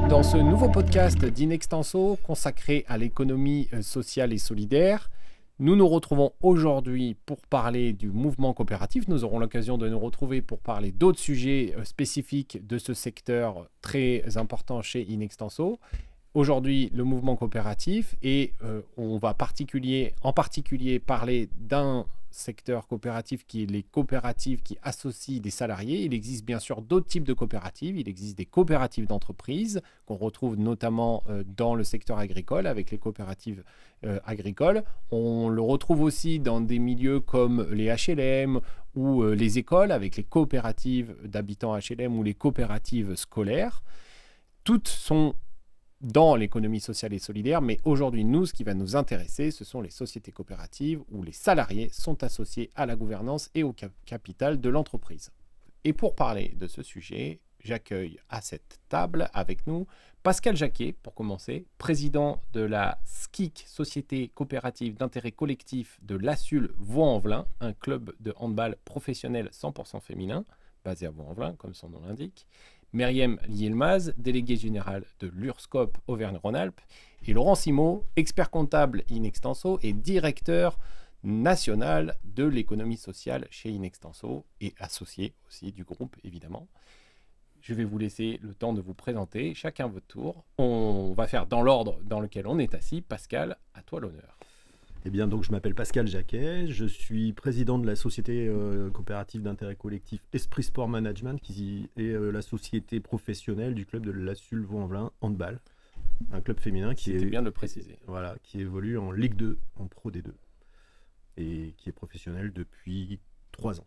Dans ce nouveau podcast d'Inextenso consacré à l'économie sociale et solidaire, nous nous retrouvons aujourd'hui pour parler du mouvement coopératif. Nous aurons l'occasion de nous retrouver pour parler d'autres sujets spécifiques de ce secteur très important chez Inextenso. Aujourd'hui, le mouvement coopératif et on va en particulier parler d'un secteur coopératif qui est les coopératives qui associent des salariés. Il existe bien sûr d'autres types de coopératives. Il existe des coopératives d'entreprise qu'on retrouve notamment dans le secteur agricole avec les coopératives agricoles. On le retrouve aussi dans des milieux comme les HLM ou les écoles avec les coopératives d'habitants HLM ou les coopératives scolaires. Toutes sont dans l'économie sociale et solidaire, mais aujourd'hui, nous, ce qui va nous intéresser, ce sont les sociétés coopératives où les salariés sont associés à la gouvernance et au capital de l'entreprise. Et pour parler de ce sujet, j'accueille à cette table avec nous Pascal Jacquet, pour commencer, président de la SCIC, Société coopérative d'intérêt collectif de l'Assul Vaux-en-Velin, un club de handball professionnel 100% féminin, basé à Vaux-en-Velin, comme son nom l'indique. Myriam Yilmaz, délégué général de l'URSSCOP Auvergne-Rhône-Alpes, et Laurent Simot, expert comptable Inextenso et directeur national de l'économie sociale chez Inextenso et associé aussi du groupe évidemment. Je vais vous laisser le temps de vous présenter, chacun votre tour. On va faire dans l'ordre dans lequel on est assis. Pascal, à toi l'honneur. Eh bien, donc, je m'appelle Pascal Jacquet, je suis président de la société coopérative d'intérêt collectif Esprit Sport Management, qui est la société professionnelle du club de l'Assul Vaux-en-Velin handball, un club féminin qui bien de le préciser. Voilà, qui évolue en Ligue 2, en Pro D2, et qui est professionnel depuis 3 ans.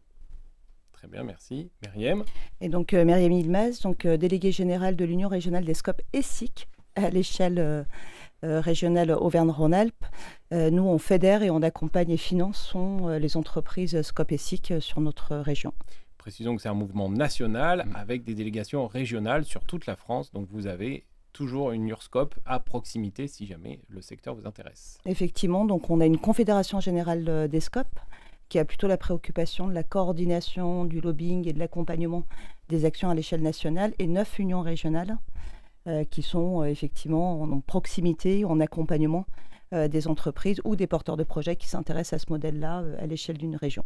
Très bien, merci. Myriam. Et donc, Myriam Yilmaz, déléguée générale de l'Union régionale des SCOP et SIC à l'échelle régionale Auvergne-Rhône-Alpes. Nous, on fédère et on accompagne et finançons les entreprises SCOP et SIC sur notre région. Précisons que c'est un mouvement national avec des délégations régionales sur toute la France. Donc, vous avez toujours une URSSCOP à proximité si jamais le secteur vous intéresse. Effectivement, donc on a une confédération générale des SCOP qui a plutôt la préoccupation de la coordination, du lobbying et de l'accompagnement des actions à l'échelle nationale et 9 unions régionales qui sont effectivement en proximité, en accompagnement des entreprises ou des porteurs de projets qui s'intéressent à ce modèle-là à l'échelle d'une région.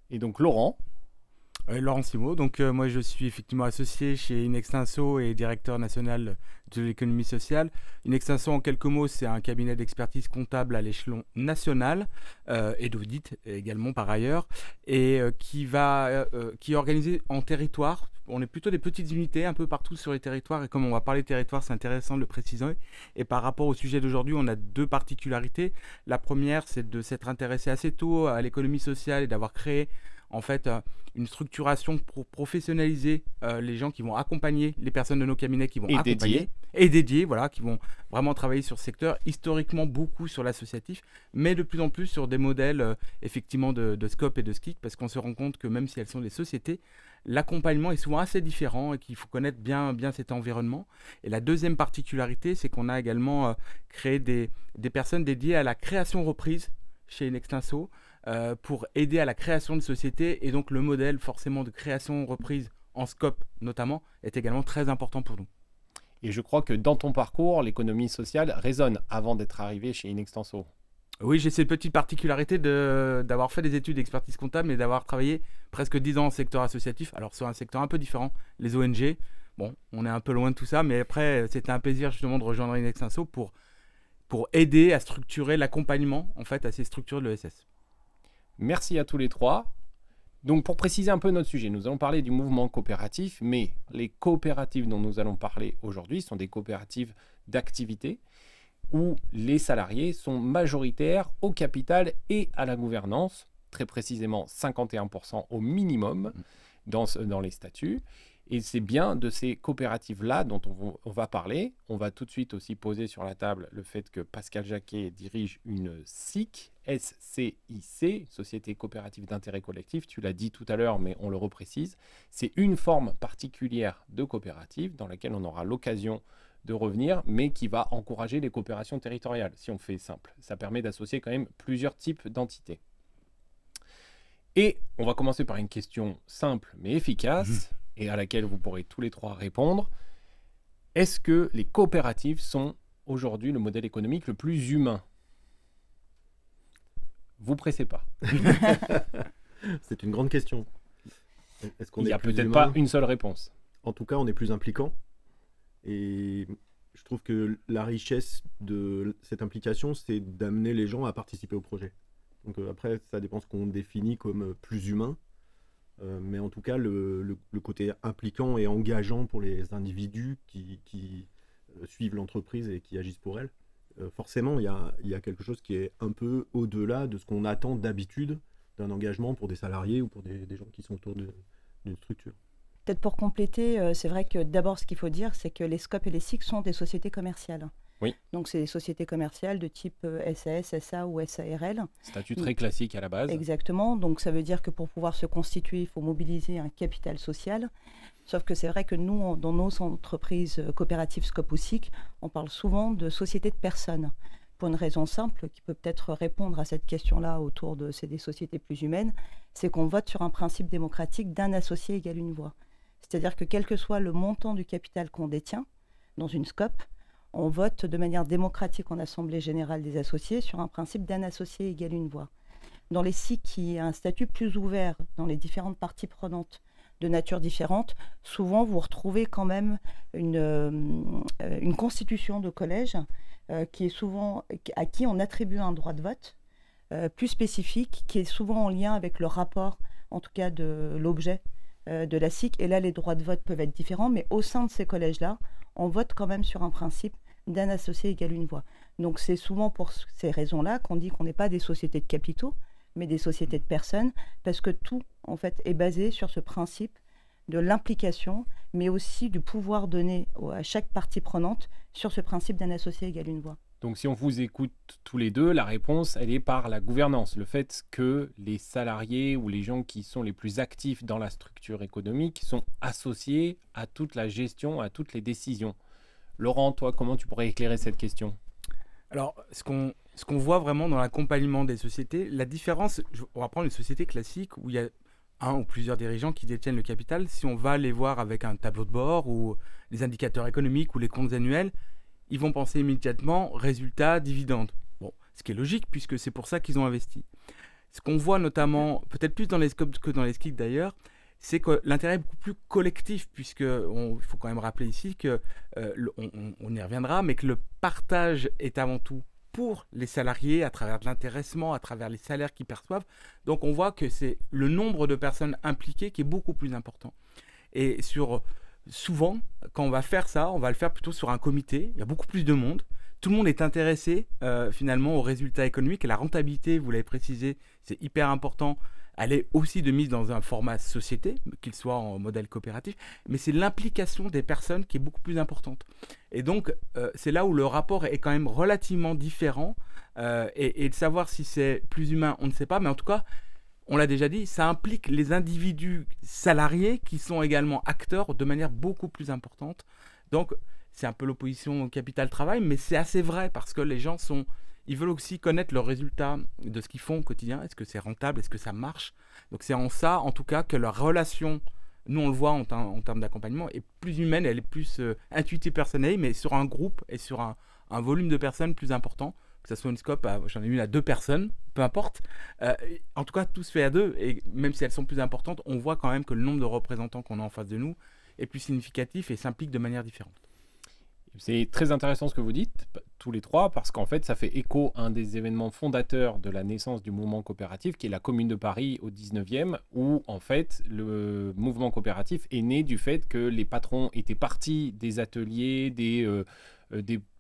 Et donc Laurent. Laurent Simot, donc moi je suis effectivement associé chez Inextenso et directeur national de l'économie sociale. Inextenso, en quelques mots, c'est un cabinet d'expertise comptable à l'échelon national et d'audit également par ailleurs, et qui est organisé en territoire. On est plutôt des petites unités un peu partout sur les territoires, et comme on va parler de territoire, c'est intéressant de le préciser. Et par rapport au sujet d'aujourd'hui, on a 2 particularités. La première, c'est de s'être intéressé assez tôt à l'économie sociale et d'avoir créé en fait une structuration pour professionnaliser les gens qui vont accompagner les personnes de nos cabinets qui vont accompagner et dédiés, voilà, qui vont vraiment travailler sur ce secteur, historiquement beaucoup sur l'associatif, mais de plus en plus sur des modèles effectivement de SCOP et de SCIC, parce qu'on se rend compte que même si elles sont des sociétés, l'accompagnement est souvent assez différent et qu'il faut connaître bien cet environnement. Et la deuxième particularité, c'est qu'on a également créé des personnes dédiées à la création-reprise chez Inextenso, pour aider à la création de sociétés, et donc le modèle forcément de création-reprise en SCOP notamment est également très important pour nous. Et je crois que dans ton parcours, l'économie sociale résonne avant d'être arrivé chez Inextenso. Oui, j'ai cette petite particularité d'avoir fait des études d'expertise comptable et d'avoir travaillé presque 10 ans en secteur associatif, alors sur un secteur un peu différent, les ONG. Bon, on est un peu loin de tout ça, mais après c'était un plaisir justement de rejoindre Inextenso pour aider à structurer l'accompagnement en fait à ces structures de l'ESS. Merci à tous les trois. Donc pour préciser un peu notre sujet, nous allons parler du mouvement coopératif, mais les coopératives dont nous allons parler aujourd'hui sont des coopératives d'activité où les salariés sont majoritaires au capital et à la gouvernance, très précisément 51% au minimum dans les statuts. Et c'est bien de ces coopératives-là dont on va parler. On va tout de suite aussi poser sur la table le fait que Pascal Jacquet dirige une SCIC, SCIC, Société coopérative d'intérêt collectif. Tu l'as dit tout à l'heure, mais on le reprécise. C'est une forme particulière de coopérative dans laquelle on aura l'occasion de revenir, mais qui va encourager les coopérations territoriales, si on fait simple. Ça permet d'associer quand même plusieurs types d'entités. Et on va commencer par une question simple mais efficace, et à laquelle vous pourrez tous les trois répondre. Est-ce que les coopératives sont aujourd'hui le modèle économique le plus humain? Vous pressez pas. C'est une grande question. Il n'y a peut-être pas une seule réponse. En tout cas, on est plus impliquant. Et je trouve que la richesse de cette implication, c'est d'amener les gens à participer au projet. Donc après, ça dépend ce qu'on définit comme plus humain. Mais en tout cas, le côté impliquant et engageant pour les individus qui suivent l'entreprise et qui agissent pour elle, forcément, il y a quelque chose qui est un peu au-delà de ce qu'on attend d'habitude d'un engagement pour des salariés ou pour des gens qui sont autour d'une structure. Peut-être pour compléter, c'est vrai que d'abord, ce qu'il faut dire, c'est que les SCOP et les SIC sont des sociétés commerciales. Oui. Donc, c'est des sociétés commerciales de type SAS, SA ou SARL. Statut très classique à la base. Exactement. Donc, ça veut dire que pour pouvoir se constituer, il faut mobiliser un capital social. Sauf que c'est vrai que nous, dans nos entreprises coopératives SCOP ou SIC, on parle souvent de sociétés de personnes. Pour une raison simple, qui peut peut-être répondre à cette question-là autour de des sociétés plus humaines, c'est qu'on vote sur un principe démocratique d'un associé égale une voix. C'est-à-dire que quel que soit le montant du capital qu'on détient dans une SCOP, on vote de manière démocratique en Assemblée générale des associés sur un principe d'un associé égale une voix. Dans les SIC, qui a un statut plus ouvert dans les différentes parties prenantes de nature différente, souvent vous retrouvez quand même une constitution de collège qui est souvent, à qui on attribue un droit de vote plus spécifique, qui est souvent en lien avec le rapport, en tout cas de l'objet de la SIC. Et là, les droits de vote peuvent être différents, mais au sein de ces collèges-là, on vote quand même sur un principe d'un associé égale une voix. Donc c'est souvent pour ces raisons-là qu'on dit qu'on n'est pas des sociétés de capitaux, mais des sociétés de personnes, parce que tout, en fait, est basé sur ce principe de l'implication, mais aussi du pouvoir donné à chaque partie prenante sur ce principe d'un associé égale une voix. Donc si on vous écoute tous les deux, la réponse, elle est par la gouvernance. Le fait que les salariés ou les gens qui sont les plus actifs dans la structure économique sont associés à toute la gestion, à toutes les décisions. Laurent, toi, comment tu pourrais éclairer cette question? Alors, ce qu'on voit vraiment dans l'accompagnement des sociétés, la différence, on va prendre une société classique où il y a un ou plusieurs dirigeants qui détiennent le capital. Si on va les voir avec un tableau de bord ou les indicateurs économiques ou les comptes annuels, ils vont penser immédiatement résultats, dividendes. Bon, ce qui est logique puisque c'est pour ça qu'ils ont investi. Ce qu'on voit notamment, peut-être plus dans les SCOP que dans les SCIC d'ailleurs, c'est que l'intérêt est beaucoup plus collectif, puisqu'il faut quand même rappeler ici que, on y reviendra, mais que le partage est avant tout pour les salariés à travers de l'intéressement, à travers les salaires qu'ils perçoivent. Donc on voit que c'est le nombre de personnes impliquées qui est beaucoup plus important. Et souvent, quand on va faire ça, on va le faire plutôt sur un comité, il y a beaucoup plus de monde. Tout le monde est intéressé finalement aux résultats économiques et la rentabilité, vous l'avez précisé, c'est hyper important. Elle est aussi de mise dans un format société, qu'il soit en modèle coopératif, mais c'est l'implication des personnes qui est beaucoup plus importante. Et donc, c'est là où le rapport est quand même relativement différent. Et de savoir si c'est plus humain, on ne sait pas, mais en tout cas, on l'a déjà dit, ça implique les individus salariés qui sont également acteurs de manière beaucoup plus importante. Donc, c'est un peu l'opposition au capital-travail, mais c'est assez vrai parce que les gens ils veulent aussi connaître leurs résultats de ce qu'ils font au quotidien. Est-ce que c'est rentable? Est-ce que ça marche? Donc c'est en ça, en tout cas, que leur relation, nous on le voit en termes d'accompagnement, est plus humaine, elle est plus intuitive, personnelle, mais sur un groupe et sur un volume de personnes plus important, que ce soit une SCOP, j'en ai une à 2 personnes, peu importe. En tout cas, tout se fait à 2, et même si elles sont plus importantes, on voit quand même que le nombre de représentants qu'on a en face de nous est plus significatif et s'implique de manière différente. C'est très intéressant ce que vous dites, tous les trois, parce qu'en fait, ça fait écho à un des événements fondateurs de la naissance du mouvement coopératif, qui est la Commune de Paris au 19e, où en fait, le mouvement coopératif est né du fait que les patrons étaient partis des ateliers, des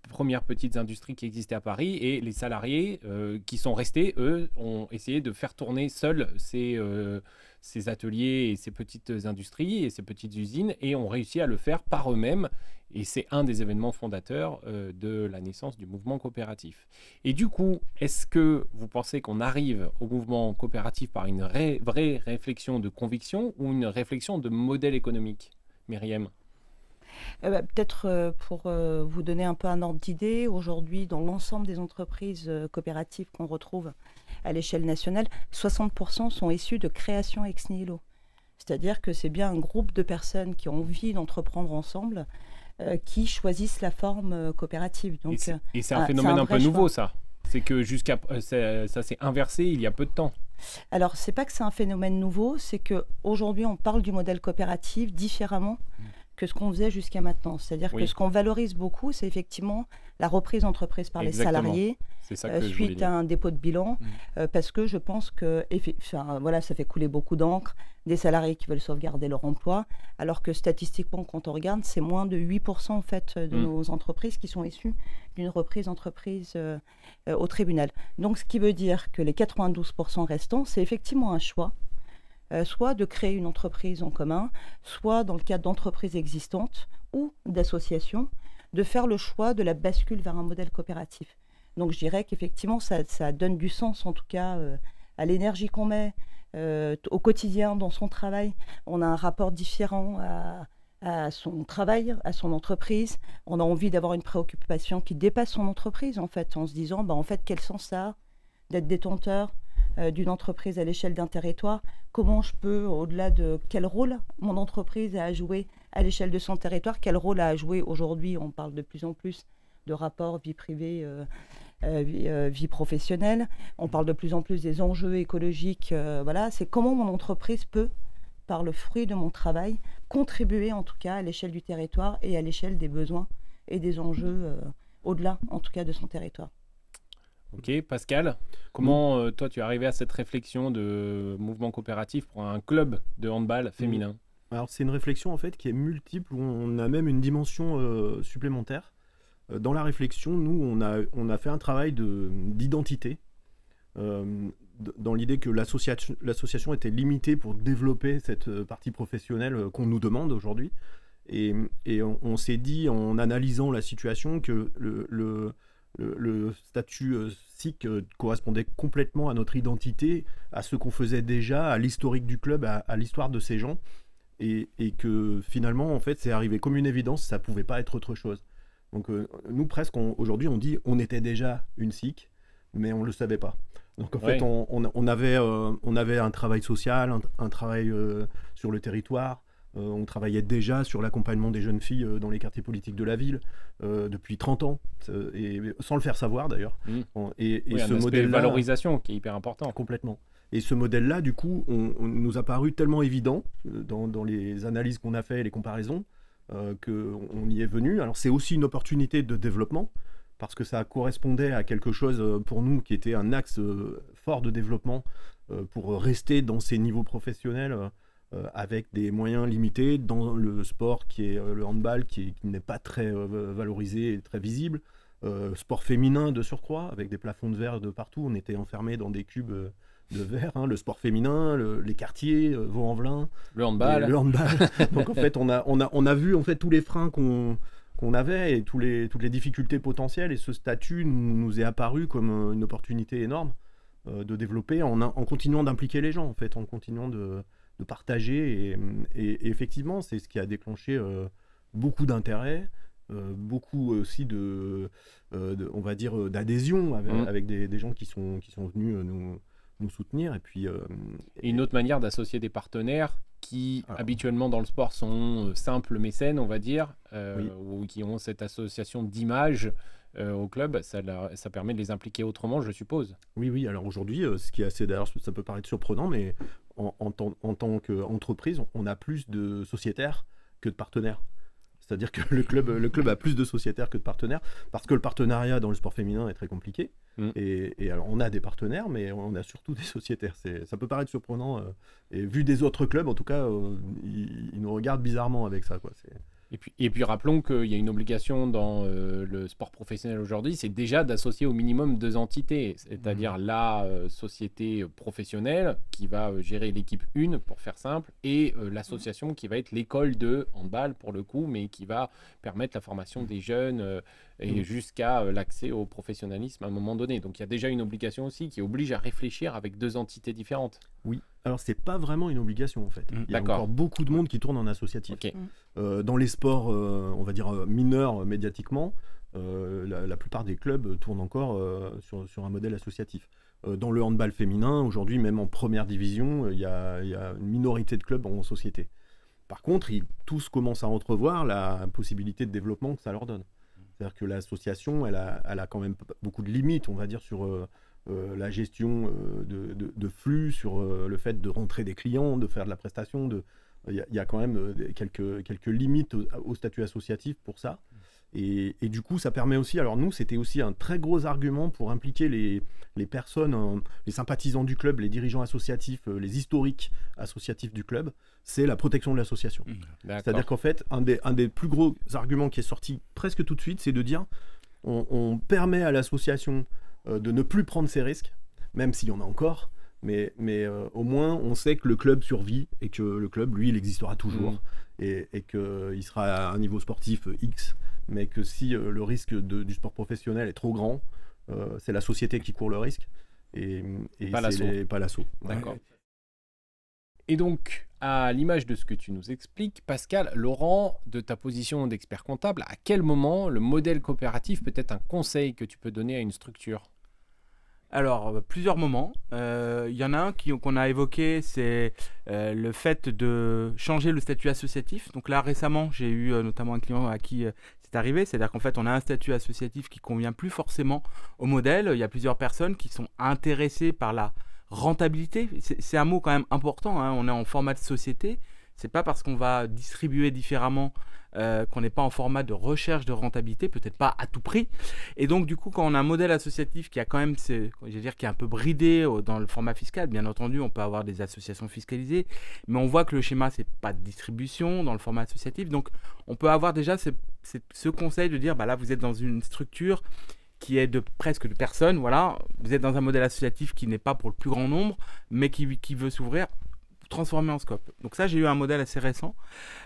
premières petites industries qui existaient à Paris, et les salariés qui sont restés, eux, ont essayé de faire tourner seuls ces ateliers et ces petites industries et ces petites usines, et ont réussi à le faire par eux-mêmes. Et c'est un des événements fondateurs de la naissance du mouvement coopératif. Et du coup, est-ce que vous pensez qu'on arrive au mouvement coopératif par une vraie réflexion de conviction ou une réflexion de modèle économique? Myriam? Peut-être pour vous donner un peu un ordre d'idée, aujourd'hui, dans l'ensemble des entreprises coopératives qu'on retrouve à l'échelle nationale, 60% sont issus de création ex nihilo. C'est-à-dire que c'est bien un groupe de personnes qui ont envie d'entreprendre ensemble, qui choisissent la forme coopérative. Donc, et c'est un phénomène un peu vrai nouveau, choix. ça. C'est que ça s'est inversé il y a peu de temps. Alors, c'est pas que c'est un phénomène nouveau, c'est qu'aujourd'hui, on parle du modèle coopératif différemment que ce qu'on faisait jusqu'à maintenant. C'est-à-dire que ce qu'on valorise beaucoup, c'est effectivement la reprise d'entreprise par les salariés suite à un dépôt de bilan, parce que je pense que voilà, ça fait couler beaucoup d'encre, des salariés qui veulent sauvegarder leur emploi, alors que statistiquement, quand on regarde, c'est moins de 8% en fait, de nos entreprises qui sont issues d'une reprise d'entreprise au tribunal. Donc, ce qui veut dire que les 92% restants, c'est effectivement un choix, soit de créer une entreprise en commun, soit dans le cadre d'entreprises existantes ou d'associations, de faire le choix de la bascule vers un modèle coopératif. Donc je dirais qu'effectivement, ça donne du sens en tout cas à l'énergie qu'on met au quotidien dans son travail. On a un rapport différent à son travail, à son entreprise. On a envie d'avoir une préoccupation qui dépasse son entreprise en fait, en se disant en fait quel sens ça a d'être détenteur d'une entreprise à l'échelle d'un territoire, comment je peux, au-delà de quel rôle mon entreprise a à jouer à l'échelle de son territoire, quel rôle a à jouer aujourd'hui, on parle de plus en plus de rapports vie privée, vie professionnelle, on parle de plus en plus des enjeux écologiques, voilà, c'est comment mon entreprise peut, par le fruit de mon travail, contribuer en tout cas à l'échelle du territoire et à l'échelle des besoins et des enjeux au-delà en tout cas de son territoire. Ok, Pascal, comment toi tu es arrivé à cette réflexion de mouvement coopératif pour un club de handball féminin? Alors c'est une réflexion en fait qui est multiple, où on a même une dimension supplémentaire. Dans la réflexion, nous on a fait un travail d'identité, dans l'idée que l'association était limitée pour développer cette partie professionnelle qu'on nous demande aujourd'hui. Et on s'est dit, en analysant la situation, que le statut SIC correspondait complètement à notre identité, à ce qu'on faisait déjà, à l'historique du club, à l'histoire de ces gens, et que finalement, en fait, c'est arrivé comme une évidence, ça pouvait pas être autre chose. Donc nous, presque, aujourd'hui, on dit on était déjà une SIC, mais on le savait pas. Donc en fait, on avait un travail social, un travail sur le territoire. On travaillait déjà sur l'accompagnement des jeunes filles dans les quartiers politiques de la ville depuis 30 ans, et sans le faire savoir d'ailleurs. Et ce modèle de valorisation qui est hyper important. Complètement. Et ce modèle-là, du coup, on nous a paru tellement évident dans les analyses qu'on a fait et les comparaisons, qu'on y est venu. Alors c'est aussi une opportunité de développement, parce que ça correspondait à quelque chose pour nous qui était un axe fort de développement pour rester dans ces niveaux professionnels, avec des moyens limités dans le sport qui est le handball, qui n'est pas très valorisé et très visible. Sport féminin de surcroît, avec des plafonds de verre de partout. On était enfermés dans des cubes de verre. Le sport féminin, les quartiers, Vaux-en-Velin. Le handball. Donc en fait, on a vu en fait, tous les freins qu'on avait et toutes les difficultés potentielles. Et ce statut nous est apparu comme une opportunité énorme de développer en continuant d'impliquer les gens, en fait, en continuant de partager, et effectivement c'est ce qui a déclenché beaucoup d'intérêt, beaucoup aussi on va dire d'adhésion avec des gens qui sont venus nous soutenir, et puis et une autre manière d'associer des partenaires qui habituellement dans le sport sont simples mécènes, on va dire, ou qui ont cette association d'image au club, ça permet de les impliquer autrement, je suppose. Oui, alors aujourd'hui, ce qui est assez, d'ailleurs, ça peut paraître surprenant, mais en tant qu'entreprise, on a plus de sociétaires que de partenaires. C'est-à-dire que le club a plus de sociétaires que de partenaires, parce que le partenariat dans le sport féminin est très compliqué. Et alors, on a des partenaires, mais on a surtout des sociétaires. Ça peut paraître surprenant. Et vu des autres clubs, en tout cas, ils nous regardent bizarrement avec ça, quoi. Et puis rappelons qu'il y a une obligation dans le sport professionnel aujourd'hui, c'est déjà d'associer au minimum 2 entités, c'est-à-dire la société professionnelle qui va gérer l'équipe 1, pour faire simple, et l'association qui va être l'école de handball pour le coup, mais qui va permettre la formation des jeunes et jusqu'à l'accès au professionnalisme à un moment donné. Donc il y a déjà une obligation aussi qui oblige à réfléchir avec 2 entités différentes. Oui, alors c'est pas vraiment une obligation en fait. Il y a encore beaucoup de monde qui tourne en associatif. Okay. Dans les sports, on va dire mineurs médiatiquement, la plupart des clubs tournent encore sur un modèle associatif. Dans le handball féminin, aujourd'hui, même en première division, il y a une minorité de clubs en société. Par contre, tous commencent à entrevoir la possibilité de développement que ça leur donne. C'est-à-dire que l'association, elle a quand même beaucoup de limites, on va dire, sur la gestion de flux, sur le fait de rentrer des clients, de faire de la prestation. Il y a quand même quelques limites au statut associatif pour ça. Et du coup, ça permet aussi, alors nous, c'était aussi un très gros argument pour impliquer les personnes, les sympathisants du club, les dirigeants associatifs, les historiques associatifs du club, c'est la protection de l'association. C'est-à-dire qu'en fait, un des plus gros arguments qui est sorti presque tout de suite, c'est de dire on permet à l'association de ne plus prendre ses risques, même s'il y en a encore, mais au moins on sait que le club survit et que le club, lui, il existera toujours et qu'il sera à un niveau sportif X, mais que si le risque du sport professionnel est trop grand, c'est la société qui court le risque et pas l'assaut. D'accord. Et donc, à l'image de ce que tu nous expliques, Pascal, Laurent, de ta position d'expert comptable, à quel moment le modèle coopératif peut être un conseil que tu peux donner à une structure ? Alors, plusieurs moments. Il y en a un qu'on a évoqué, c'est le fait de changer le statut associatif. Donc là, récemment, j'ai eu notamment un client à qui c'est arrivé. C'est-à-dire qu'en fait, on a un statut associatif qui ne convient plus forcément au modèle. Il y a plusieurs personnes qui sont intéressées par la rentabilité. C'est un mot quand même important, hein. On est en format de société. C'est pas parce qu'on va distribuer différemment qu'on n'est pas en format de recherche de rentabilité, peut-être pas à tout prix. Et donc, du coup, quand on a un modèle associatif qui a quand même, qui est un peu bridé dans le format fiscal, bien entendu, on peut avoir des associations fiscalisées, mais on voit que le schéma, c'est pas de distribution dans le format associatif. Donc, on peut avoir déjà ce conseil de dire, bah là, vous êtes dans une structure qui est presque de personnes, voilà. Vous êtes dans un modèle associatif qui n'est pas pour le plus grand nombre, mais qui veut s'ouvrir, transformer en scope. Donc ça, j'ai eu un modèle assez récent.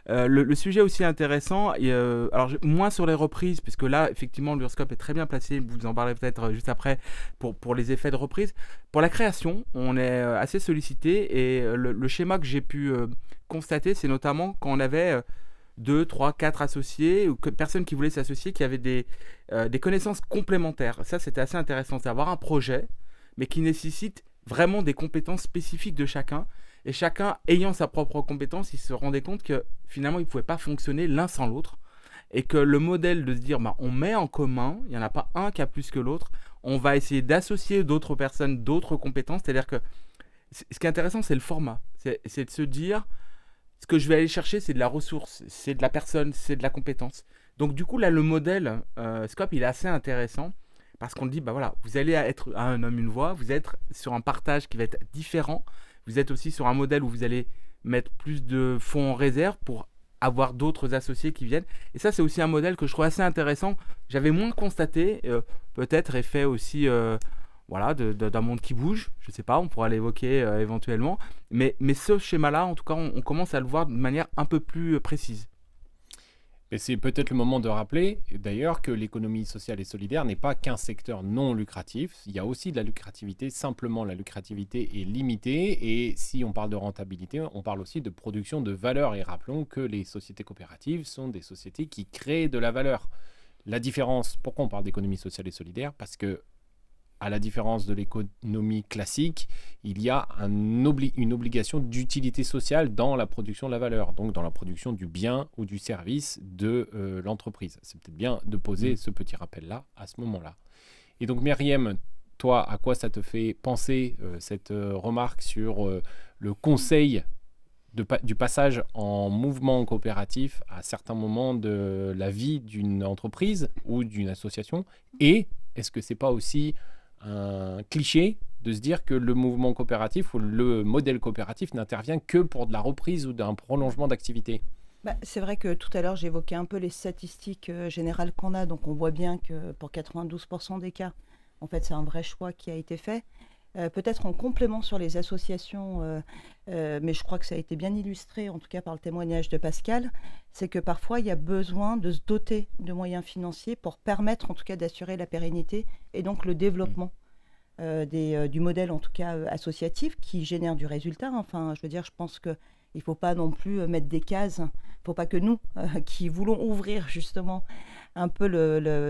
Le sujet aussi intéressant, alors moins sur les reprises, puisque là, effectivement, l'URSCOP est très bien placé, vous en parlerez peut-être juste après, pour les effets de reprise. Pour la création, on est assez sollicité, et le schéma que j'ai pu constater, c'est notamment quand on avait 2, 3, 4 associés, ou personnes qui voulaient s'associer, qui avaient des connaissances complémentaires. Ça, c'était assez intéressant, c'est d'avoir un projet, mais qui nécessite vraiment des compétences spécifiques de chacun. Et chacun ayant sa propre compétence, il se rendait compte que finalement, il ne pouvait pas fonctionner l'un sans l'autre. Et que le modèle de se dire, bah, on met en commun, il n'y en a pas un qui a plus que l'autre, on va essayer d'associer d'autres personnes, d'autres compétences. C'est-à-dire que ce qui est intéressant, c'est le format. C'est de se dire, ce que je vais aller chercher, c'est de la ressource, c'est de la personne, c'est de la compétence. Donc du coup, là, le modèle Scope, il est assez intéressant. Parce qu'on dit, bah voilà, vous allez être à un homme, une voix, vous êtes sur un partage qui va être différent. Vous êtes aussi sur un modèle où vous allez mettre plus de fonds en réserve pour avoir d'autres associés qui viennent. Et ça, c'est aussi un modèle que je trouve assez intéressant. J'avais moins constaté, peut-être effet aussi voilà, d'un monde qui bouge. Je ne sais pas, on pourra l'évoquer éventuellement. Mais ce schéma-là, en tout cas, on commence à le voir de manière un peu plus précise. Et c'est peut-être le moment de rappeler d'ailleurs que l'économie sociale et solidaire n'est pas qu'un secteur non lucratif. Il y a aussi de la lucrativité, simplement la lucrativité est limitée. Et si on parle de rentabilité, on parle aussi de production de valeur. Et rappelons que les sociétés coopératives sont des sociétés qui créent de la valeur. La différence, pourquoi on parle d'économie sociale et solidaire ? Parce que, à la différence de l'économie classique, il y a une obligation d'utilité sociale dans la production de la valeur, donc dans la production du bien ou du service de l'entreprise. C'est peut-être bien de poser ce petit rappel-là à ce moment-là. Et donc Myriam, toi, à quoi ça te fait penser cette remarque sur le conseil du passage en mouvement coopératif à certains moments de la vie d'une entreprise ou d'une association ? Et est-ce que c'est pas aussi un cliché de se dire que le mouvement coopératif ou le modèle coopératif n'intervient que pour de la reprise ou d'un prolongement d'activité ? C'est vrai que tout à l'heure, j'évoquais un peu les statistiques générales qu'on a. Donc, on voit bien que pour 92% des cas, en fait, c'est un vrai choix qui a été fait. Peut-être en complément sur les associations, mais je crois que ça a été bien illustré, en tout cas par le témoignage de Pascal, c'est que parfois, il y a besoin de se doter de moyens financiers pour permettre, en tout cas, d'assurer la pérennité et donc le développement du modèle en tout cas associatif qui génère du résultat. Enfin, je veux dire, je pense qu'il ne faut pas non plus mettre des cases. Il ne faut pas que nous, qui voulons ouvrir justement un peu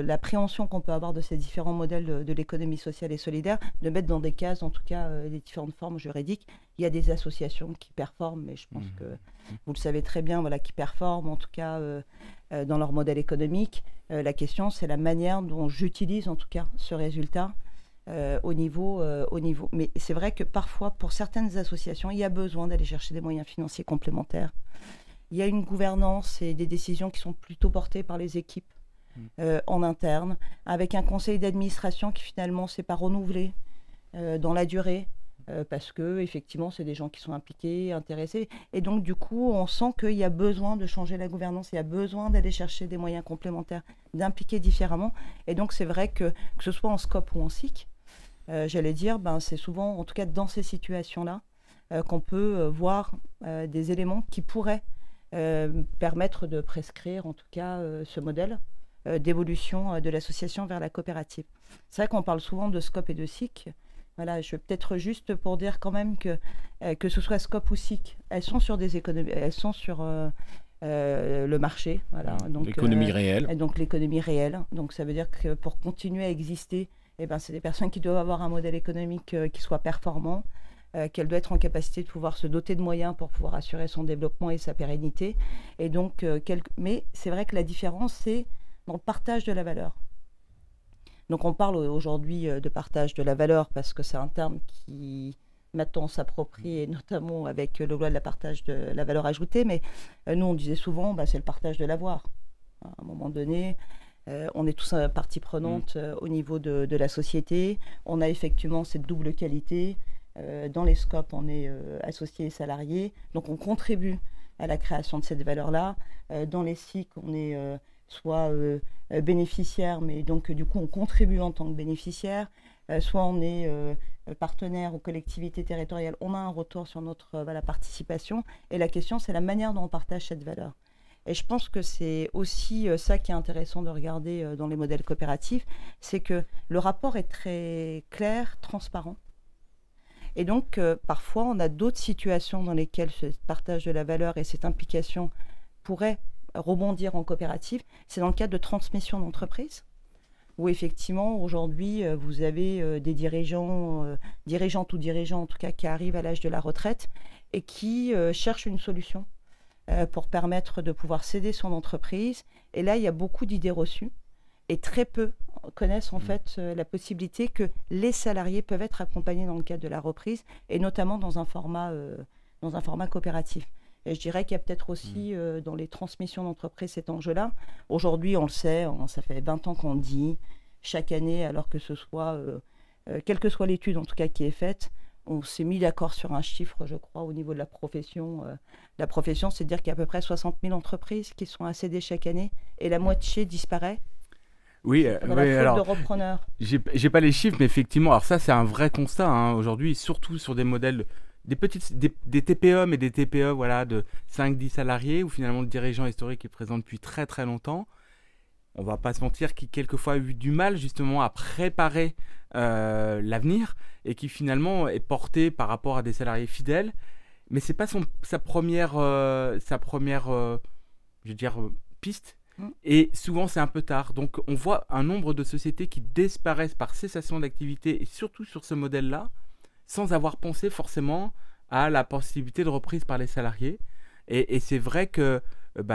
l'appréhension qu'on peut avoir de ces différents modèles de l'économie sociale et solidaire, de mettre dans des cases, en tout cas, les différentes formes juridiques. Il y a des associations qui performent, mais je pense que vous le savez très bien, voilà, qui performent, en tout cas, dans leur modèle économique. La question, c'est la manière dont j'utilise, en tout cas, ce résultat au niveau. Mais c'est vrai que parfois, pour certaines associations, il y a besoin d'aller chercher des moyens financiers complémentaires. Il y a une gouvernance et des décisions qui sont plutôt portées par les équipes en interne, avec un conseil d'administration qui finalement ne s'est pas renouvelé dans la durée, parce que effectivement, c'est des gens qui sont impliqués, intéressés. Et donc, du coup, on sent qu'il y a besoin de changer la gouvernance, il y a besoin d'aller chercher des moyens complémentaires, d'impliquer différemment. Et donc, c'est vrai que ce soit en SCOP ou en SIC, j'allais dire, c'est souvent, en tout cas dans ces situations-là, qu'on peut voir des éléments qui pourraient permettre de prescrire, en tout cas, ce modèle d'évolution de l'association vers la coopérative. C'est vrai qu'on parle souvent de SCOP et de SIC. Voilà, je vais peut-être juste pour dire quand même que ce soit SCOP ou SIC, elles sont sur des économies, elles sont sur le marché. Voilà. L'économie réelle. Et donc l'économie réelle. Donc ça veut dire que pour continuer à exister, c'est des personnes qui doivent avoir un modèle économique qui soit performant, qu'elle doit être en capacité de pouvoir se doter de moyens pour pouvoir assurer son développement et sa pérennité. Et donc, mais c'est vrai que la différence, c'est dans le partage de la valeur. Donc on parle aujourd'hui de partage de la valeur parce que c'est un terme qui maintenant s'approprie, et notamment avec le loi de la partage de la valeur ajoutée, mais nous on disait souvent c'est le partage de l'avoir. À un moment donné, on est tous partie prenante au niveau de la société, on a effectivement cette double qualité, dans les SCOP on est associé et salarié, donc on contribue à la création de cette valeur-là, dans les SIC on est soit bénéficiaire, mais donc du coup on contribue en tant que bénéficiaire, soit on est partenaire aux collectivités territoriales, on a un retour sur notre participation, et la question c'est la manière dont on partage cette valeur. Et je pense que c'est aussi ça qui est intéressant de regarder dans les modèles coopératifs, c'est que le rapport est très clair, transparent, et donc parfois on a d'autres situations dans lesquelles ce partage de la valeur et cette implication pourrait rebondir en coopérative, c'est dans le cadre de transmission d'entreprise, où effectivement aujourd'hui vous avez des dirigeantes ou dirigeants en tout cas qui arrivent à l'âge de la retraite et qui cherchent une solution pour permettre de pouvoir céder son entreprise. Et là il y a beaucoup d'idées reçues et très peu connaissent en fait la possibilité que les salariés peuvent être accompagnés dans le cadre de la reprise, et notamment dans un format coopératif. Et je dirais qu'il y a peut-être aussi dans les transmissions d'entreprise cet enjeu-là. Aujourd'hui, on le sait, ça fait 20 ans qu'on le dit, chaque année, alors que ce soit, quelle que soit l'étude en tout cas qui est faite, on s'est mis d'accord sur un chiffre, je crois, au niveau de la profession. La profession, c'est de dire qu'il y a à peu près 60 000 entreprises qui sont accédées chaque année, et la moitié disparaît. Oui, alors, de repreneurs. J'ai pas les chiffres, mais effectivement, alors ça c'est un vrai constat aujourd'hui, surtout sur des modèles, des TPE, mais des TPE voilà, de 5-10 salariés, où finalement le dirigeant historique est présent depuis très très longtemps. On va pas se mentir, qui quelquefois a eu du mal justement à préparer l'avenir, et qui finalement est porté par rapport à des salariés fidèles, mais c'est pas sa première piste. Et souvent c'est un peu tard, donc on voit un nombre de sociétés qui disparaissent par cessation d'activité, et surtout sur ce modèle-là, sans avoir pensé forcément à la possibilité de reprise par les salariés. Et c'est vrai que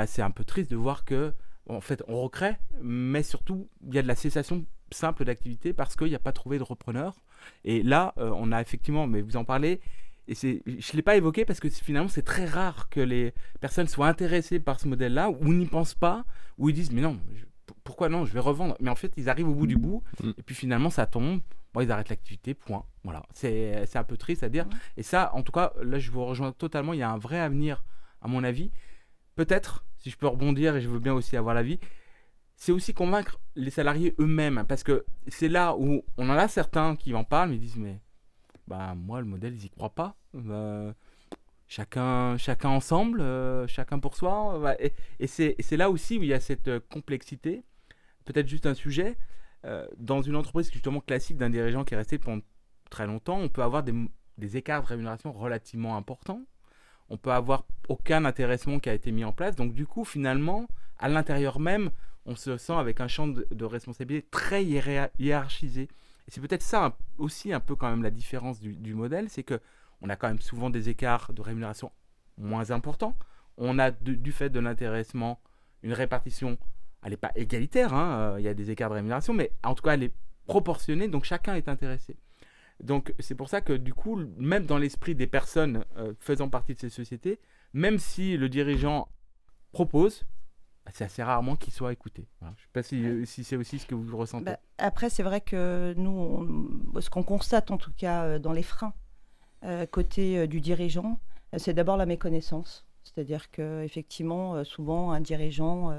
c'est un peu triste de voir que en fait on recrée, mais surtout il y a de la cessation simple d'activité parce qu'il n'y a pas trouvé de repreneur. Et là on a effectivement, mais vous en parlez, et je ne l'ai pas évoqué parce que finalement c'est très rare que les personnes soient intéressées par ce modèle-là, ou n'y pensent pas, ou ils disent mais non, pourquoi non, je vais revendre. Mais en fait ils arrivent au bout du bout, et puis finalement ça tombe, ils arrêtent l'activité, point. Voilà, c'est un peu triste à dire. Et ça, en tout cas, là je vous rejoins totalement, il y a un vrai avenir à mon avis. Peut-être, si je peux rebondir, et je veux bien aussi avoir l'avis, c'est aussi convaincre les salariés eux-mêmes, parce que c'est là où on en a certains qui en parlent, mais ils disent mais moi le modèle ils y croient pas, chacun ensemble, chacun pour soi, et c'est là aussi où il y a cette complexité. Peut-être juste un sujet, dans une entreprise justement classique d'un dirigeant qui est resté pendant très longtemps, on peut avoir des écarts de rémunération relativement importants. On peut avoir aucun intéressement qui a été mis en place. Donc du coup, finalement, à l'intérieur même, on se sent avec un champ de responsabilité très hiérarchisé. Et c'est peut-être ça aussi un peu quand même la différence du modèle, c'est qu'on a quand même souvent des écarts de rémunération moins importants. On a du fait de l'intéressement une répartition, elle n'est pas égalitaire, il y a des écarts de rémunération, mais en tout cas elle est proportionnée, donc chacun est intéressé. Donc c'est pour ça que du coup, même dans l'esprit des personnes faisant partie de ces sociétés, même si le dirigeant propose, c'est assez rarement qu'il soit écouté. Voilà. Je ne sais pas si c'est aussi ce que vous ressentez. Après, c'est vrai que nous, ce qu'on constate en tout cas dans les freins côté du dirigeant, c'est d'abord la méconnaissance. C'est-à-dire qu'effectivement, souvent, un dirigeant,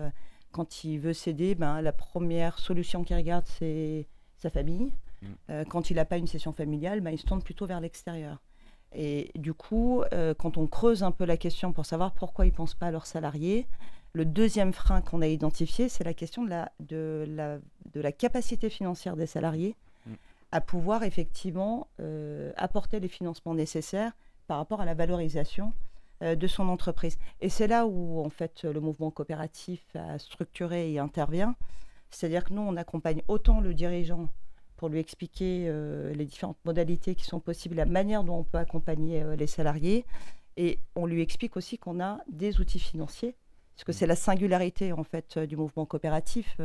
quand il veut céder, la première solution qu'il regarde, c'est sa famille. Quand il n'a pas une cession familiale, il se tourne plutôt vers l'extérieur. Et du coup, quand on creuse un peu la question pour savoir pourquoi ils ne pensent pas à leurs salariés, le deuxième frein qu'on a identifié, c'est la question de la capacité financière des salariés à pouvoir effectivement apporter les financements nécessaires par rapport à la valorisation de son entreprise. Et c'est là où, en fait, le mouvement coopératif a structuré et intervient. C'est-à-dire que nous, on accompagne autant le dirigeant pour lui expliquer les différentes modalités qui sont possibles, la manière dont on peut accompagner les salariés. Et on lui explique aussi qu'on a des outils financiers, parce que c'est la singularité, en fait, du mouvement coopératif.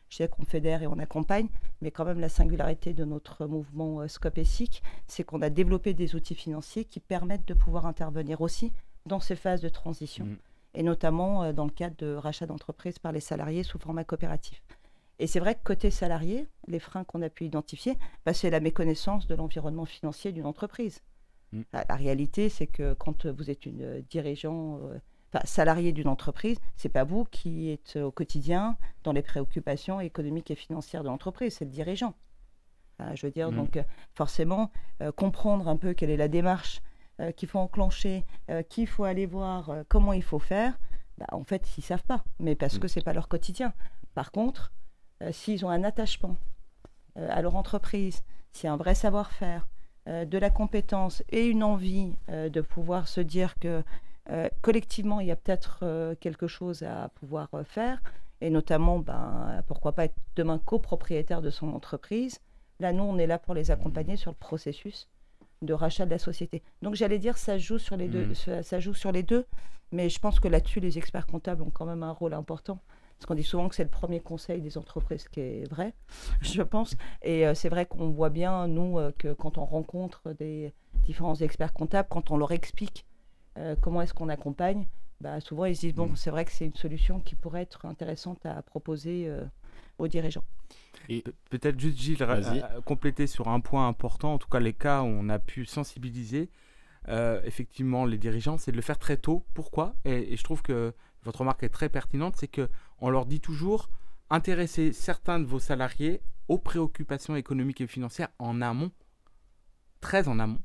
Je sais qu'on fédère et on accompagne, mais quand même la singularité de notre mouvement Scope et SIC, c'est qu'on a développé des outils financiers qui permettent de pouvoir intervenir aussi dans ces phases de transition, et notamment dans le cadre de rachat d'entreprises par les salariés sous format coopératif. Et c'est vrai que côté salarié, les freins qu'on a pu identifier, c'est la méconnaissance de l'environnement financier d'une entreprise. La réalité, c'est que quand vous êtes une dirigeant, salarié d'une entreprise, c'est pas vous qui êtes au quotidien dans les préoccupations économiques et financières de l'entreprise, c'est le dirigeant. Je veux dire, donc forcément, comprendre un peu quelle est la démarche qu'il faut enclencher, qu'il faut aller voir, comment il faut faire, en fait, ils ne savent pas, mais parce que ce n'est pas leur quotidien. Par contre, s'ils ont un attachement à leur entreprise, s'il y a un vrai savoir-faire, de la compétence et une envie de pouvoir se dire que collectivement, il y a peut-être quelque chose à pouvoir faire, et notamment, pourquoi pas être demain copropriétaire de son entreprise. Là, nous, on est là pour les accompagner sur le processus de rachat de la société. Donc, j'allais dire, ça joue sur les deux, ça joue sur les deux, mais je pense que là-dessus, les experts comptables ont quand même un rôle important. Parce qu'on dit souvent que c'est le premier conseil des entreprises, ce qui est vrai, je pense. Et c'est vrai qu'on voit bien, nous, que quand on rencontre des différents experts comptables, quand on leur explique comment est-ce qu'on accompagne, souvent ils se disent, bon, c'est vrai que c'est une solution qui pourrait être intéressante à proposer aux dirigeants. Et peut-être juste, Gilles, compléter sur un point important, en tout cas les cas où on a pu sensibiliser, effectivement, les dirigeants, c'est de le faire très tôt. Pourquoi ? Et je trouve que votre remarque est très pertinente, c'est qu'on leur dit toujours, intéressez certains de vos salariés aux préoccupations économiques et financières en amont, très en amont,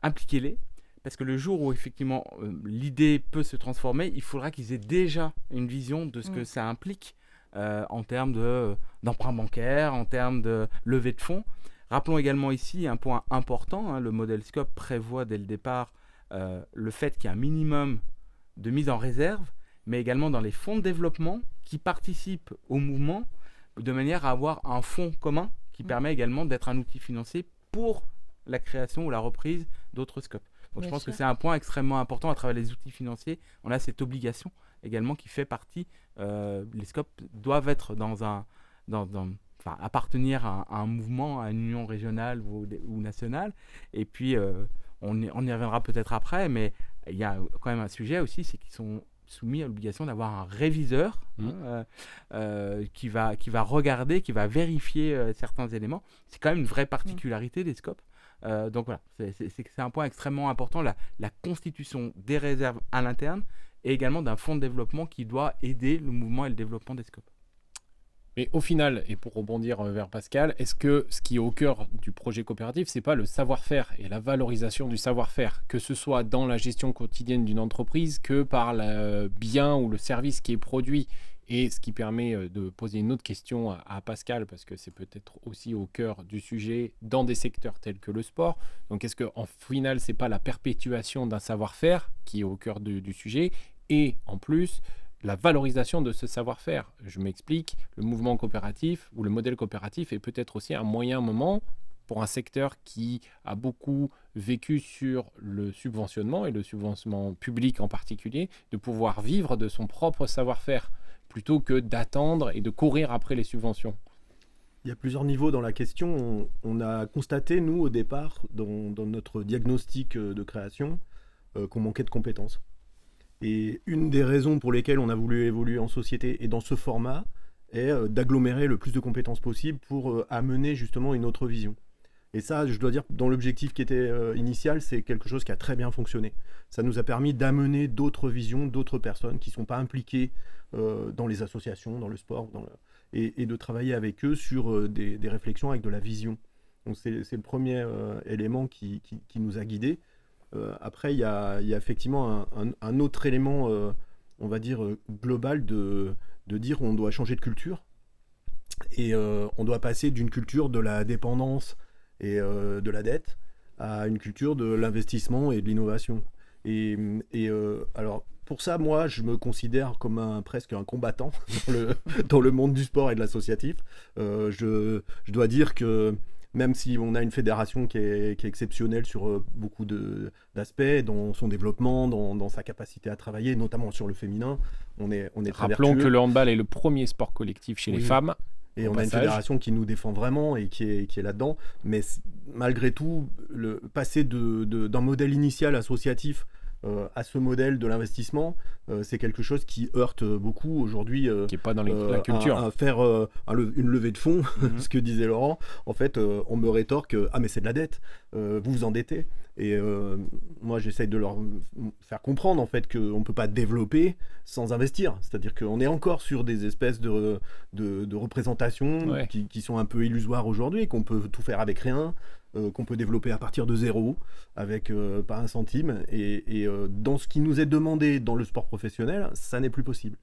impliquez-les, parce que le jour où effectivement l'idée peut se transformer, il faudra qu'ils aient déjà une vision de ce que ça implique en termes d'emprunt bancaire, en termes de levée de fonds. Rappelons également ici un point important, le modèle Scope prévoit dès le départ le fait qu'il y a un minimum de mise en réserve, mais également dans les fonds de développement qui participent au mouvement de manière à avoir un fonds commun qui permet également d'être un outil financier pour la création ou la reprise d'autres scopes. Donc je pense que c'est un point extrêmement important à travers les outils financiers. On a cette obligation également qui fait partie. Les scopes doivent être appartenir à un mouvement, à une union régionale ou nationale. Et puis on y reviendra peut-être après, mais il y a quand même un sujet aussi, c'est qu'ils sont soumis à l'obligation d'avoir un réviseur qui va regarder, qui va vérifier certains éléments. C'est quand même une vraie particularité des scopes. Donc voilà, c'est un point extrêmement important, la constitution des réserves à l'interne et également d'un fonds de développement qui doit aider le mouvement et le développement des scopes. Mais au final, et pour rebondir vers Pascal, est-ce que ce qui est au cœur du projet coopératif, c'est pas le savoir-faire et la valorisation du savoir-faire, que ce soit dans la gestion quotidienne d'une entreprise, que par le bien ou le service qui est produit, Et ce qui permet de poser une autre question à Pascal, parce que c'est peut-être aussi au cœur du sujet dans des secteurs tels que le sport. Donc est-ce qu'en final, ce n'est pas la perpétuation d'un savoir-faire qui est au cœur du sujet, et en plus, la valorisation de ce savoir-faire? Je m'explique, le mouvement coopératif ou le modèle coopératif est peut-être aussi un moyen moment pour un secteur qui a beaucoup vécu sur le subventionnement, et le subventionnement public en particulier, de pouvoir vivre de son propre savoir-faire, plutôt que d'attendre et de courir après les subventions. Il y a plusieurs niveaux dans la question. On a constaté, nous, au départ, dans notre diagnostic de création, qu'on manquait de compétences. Et une des raisons pour lesquelles on a voulu évoluer en société et dans ce format est d'agglomérer le plus de compétences possible pour amener justement une autre vision. Et ça, je dois dire, dans l'objectif qui était initial, c'est quelque chose qui a très bien fonctionné. Ça nous a permis d'amener d'autres visions, d'autres personnes qui ne sont pas impliquées dans les associations, dans le sport, et de travailler avec eux sur des réflexions avec de la vision. Donc c'est le premier élément qui nous a guidés. Après, il y a effectivement un autre élément, on va dire, global de dire on doit changer de culture. Et on doit passer d'une culture de la dépendance et de la dette à une culture de l'investissement et de l'innovation. Alors, pour ça, moi, je me considère comme presque un combattant dans le monde du sport et de l'associatif. Je dois dire que même si on a une fédération qui est exceptionnelle sur beaucoup d'aspects, dans son développement, dans sa capacité à travailler, notamment sur le féminin, on est très Rappelons vertueux. que le handball est le premier sport collectif chez les femmes. Et on a une fédération qui nous défend vraiment et qui est là-dedans. Mais malgré tout, passer d'un modèle initial associatif à ce modèle de l'investissement, c'est quelque chose qui heurte beaucoup aujourd'hui. Qui n'est pas dans la culture. À faire une levée de fonds, ce que disait Laurent. En fait, on me rétorque « Ah, mais c'est de la dette, vous vous endettez ». Et moi, j'essaye de leur faire comprendre en fait qu'on ne peut pas développer sans investir. C'est-à-dire qu'on est encore sur des espèces de représentations qui sont un peu illusoires aujourd'hui, qu'on peut tout faire avec rien, qu'on peut développer à partir de zéro, avec pas un centime. Et dans ce qui nous est demandé dans le sport professionnel, ça n'est plus possible.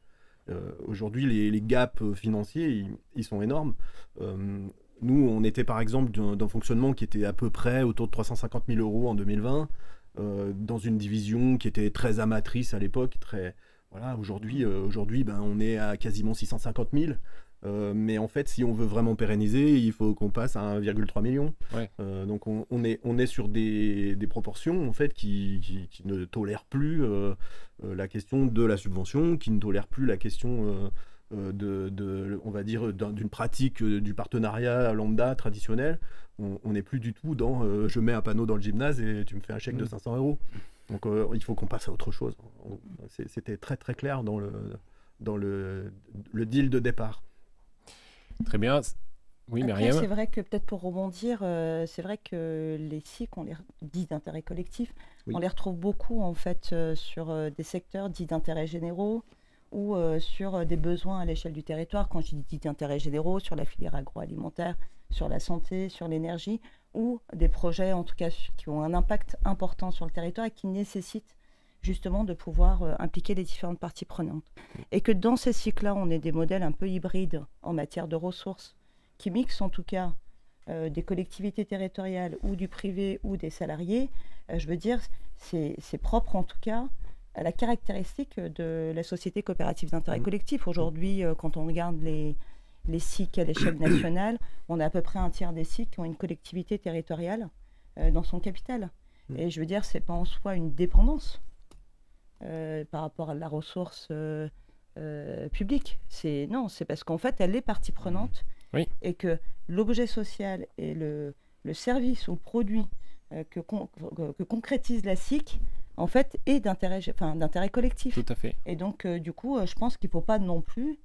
Aujourd'hui, les gaps financiers, ils sont énormes. Nous, on était par exemple d'un fonctionnement qui était à peu près autour de 350 000 € en 2020, dans une division qui était très amatrice à l'époque. Voilà, aujourd'hui, on est à quasiment 650 000. Mais en fait, si on veut vraiment pérenniser, il faut qu'on passe à 1,3 million. Ouais. Donc on est sur des proportions en fait qui ne tolèrent plus la question de la subvention, qui ne tolèrent plus la question on va dire, d'une pratique du partenariat lambda traditionnel. On n'est plus du tout dans je mets un panneau dans le gymnase et tu me fais un chèque de 500 €. Donc il faut qu'on passe à autre chose. C'était très très clair dans le deal de départ. Très bien. Oui, Myriam. C'est vrai que peut-être pour rebondir, c'est vrai que les SIC, on les dit d'intérêt collectif, on les retrouve beaucoup en fait sur des secteurs dits d'intérêt généraux ou sur des besoins à l'échelle du territoire. Quand je dis d'intérêt généraux, sur la filière agroalimentaire, sur la santé, sur l'énergie, ou des projets en tout cas qui ont un impact important sur le territoire et qui nécessitent justement de pouvoir impliquer les différentes parties prenantes. Et que dans ces cycles-là, on ait des modèles un peu hybrides en matière de ressources, qui mixent en tout cas des collectivités territoriales ou du privé ou des salariés, je veux dire, c'est propre en tout cas à la caractéristique de la société coopérative d'intérêt collectif. Aujourd'hui, quand on regarde les SIC à l'échelle nationale, on a à peu près un tiers des SIC qui ont une collectivité territoriale dans son capital. Et je veux dire, c'est pas en soi une dépendance par rapport à la ressource publique. Non, c'est parce qu'en fait, elle est partie prenante et que l'objet social et le service ou le produit que concrétise la SIC, en fait, est d'intérêt collectif. Tout à fait. Et donc, du coup, je pense qu'il ne faut pas non plus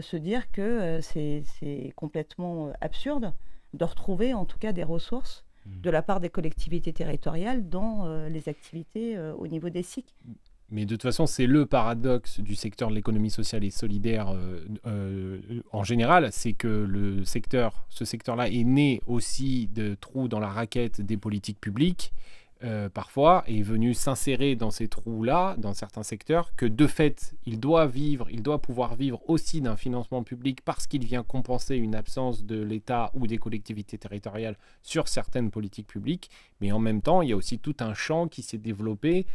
se dire que c'est complètement absurde de retrouver en tout cas des ressources de la part des collectivités territoriales dans les activités au niveau des SIC. Mais de toute façon, c'est le paradoxe du secteur de l'économie sociale et solidaire en général, c'est que ce secteur-là est né aussi de trous dans la raquette des politiques publiques, parfois, est venu s'insérer dans ces trous-là, dans certains secteurs, que de fait, il doit pouvoir vivre aussi d'un financement public parce qu'il vient compenser une absence de l'État ou des collectivités territoriales sur certaines politiques publiques. Mais en même temps, il y a aussi tout un champ qui s'est développé,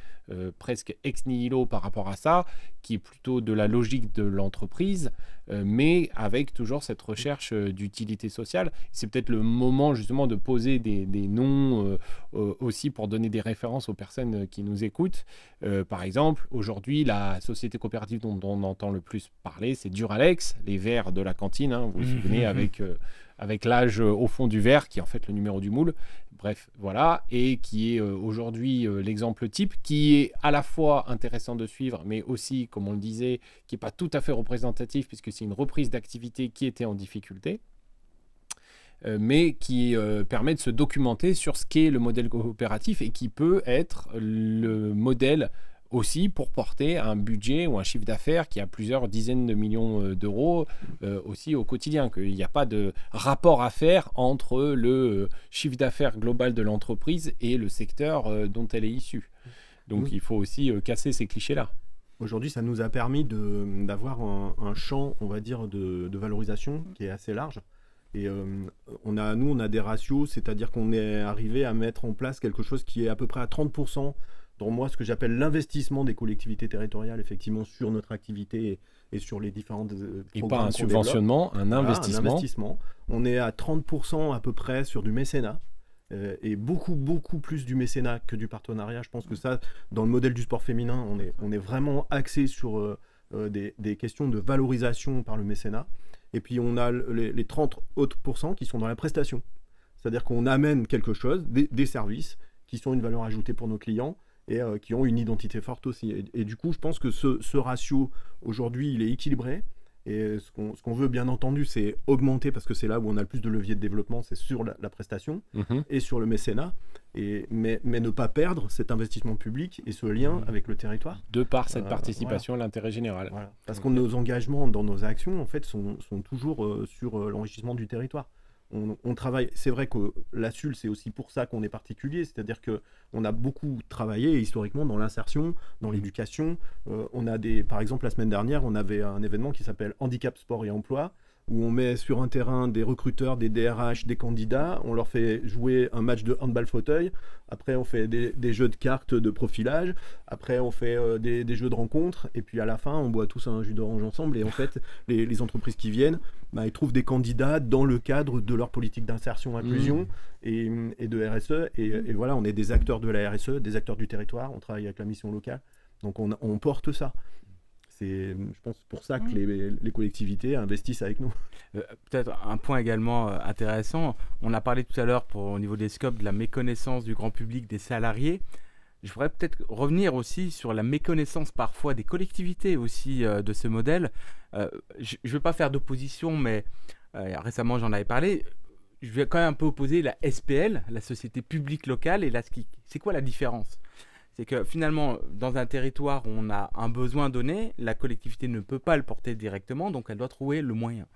presque ex nihilo par rapport à ça, qui est plutôt de la logique de l'entreprise, mais avec toujours cette recherche d'utilité sociale. C'est peut-être le moment justement de poser des noms aussi pour donner des références aux personnes qui nous écoutent. Par exemple, aujourd'hui, la société coopérative dont on entend le plus parler, c'est Duralex, les verres de la cantine, hein, vous vous souvenez, avec l'âge au fond du verre, qui est en fait le numéro du moule. Bref, voilà, et qui est aujourd'hui l'exemple type, qui est à la fois intéressant de suivre, mais aussi, comme on le disait, qui n'est pas tout à fait représentatif, puisque c'est une reprise d'activité qui était en difficulté, mais qui permet de se documenter sur ce qu'est le modèle coopératif et qui peut être le modèle aussi pour porter un budget ou un chiffre d'affaires qui a plusieurs dizaines de millions d'euros aussi au quotidien, qu'il n'y a pas de rapport à faire entre le chiffre d'affaires global de l'entreprise et le secteur dont elle est issue. Donc il faut aussi casser ces clichés-là. Aujourd'hui, ça nous a permis d'avoir un champ, on va dire, de valorisation qui est assez large. Et on a des ratios, c'est-à-dire qu'on est arrivé à mettre en place quelque chose qui est à peu près à 30%, dans moi, ce que j'appelle l'investissement des collectivités territoriales, effectivement, sur notre activité et sur les différentes et pas un subventionnement, un investissement. Voilà, un investissement. On est à 30% à peu près sur du mécénat, et beaucoup plus du mécénat que du partenariat. Je pense que ça, dans le modèle du sport féminin, on est vraiment axé sur des questions de valorisation par le mécénat. Et puis on a les 30 autres % qui sont dans la prestation. C'est-à-dire qu'on amène quelque chose, des services qui sont une valeur ajoutée pour nos clients et qui ont une identité forte aussi. Et du coup, je pense que ce ratio, aujourd'hui, il est équilibré. Et ce qu'on veut, bien entendu, c'est augmenter, parce que c'est là où on a le plus de levier de développement, c'est sur la prestation et sur le mécénat. Mais ne pas perdre cet investissement public et ce lien avec le territoire. De par cette participation à l'intérêt général. Voilà. Parce que nos engagements dans nos actions, en fait, sont toujours sur l'enrichissement du territoire. On travaille, c'est vrai que la SUL, c'est aussi pour ça qu'on est particulier, c'est-à-dire qu'on a beaucoup travaillé historiquement dans l'insertion, dans l'éducation. Par exemple, la semaine dernière, on avait un événement qui s'appelle Handicap, Sport et Emploi, où on met sur un terrain des recruteurs, des DRH, des candidats, on leur fait jouer un match de handball fauteuil, après on fait des jeux de cartes de profilage, après on fait des jeux de rencontres, et puis à la fin on boit tous un jus d'orange ensemble, et en fait les entreprises qui viennent, ils trouvent des candidats dans le cadre de leur politique d'insertion, inclusion et de RSE, et voilà, on est des acteurs de la RSE, des acteurs du territoire, on travaille avec la mission locale, donc on porte ça. C'est, je pense, pour ça que les collectivités investissent avec nous. Peut-être un point également intéressant, on a parlé tout à l'heure au niveau des scopes de la méconnaissance du grand public des salariés. Je voudrais peut-être revenir aussi sur la méconnaissance parfois des collectivités aussi de ce modèle. Je ne veux pas faire d'opposition, mais récemment j'en avais parlé. Je vais quand même un peu opposer la SPL, la société publique locale, et la SCIC. C'est quoi la différence ? C'est que finalement, dans un territoire où on a un besoin donné, la collectivité ne peut pas le porter directement, donc elle doit trouver le moyen.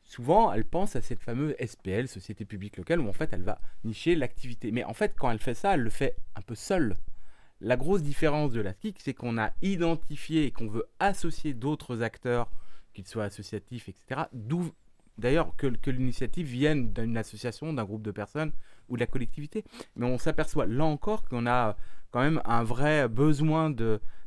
Souvent, elle pense à cette fameuse SPL, Société Publique Locale, où en fait, elle va nicher l'activité. Mais en fait, quand elle fait ça, elle le fait un peu seule. La grosse différence de la SCIC, c'est qu'on a identifié et qu'on veut associer d'autres acteurs, qu'ils soient associatifs, etc., d'où d'ailleurs que l'initiative vienne d'une association, d'un groupe de personnes ou de la collectivité. Mais on s'aperçoit là encore qu'on a quand même un vrai besoin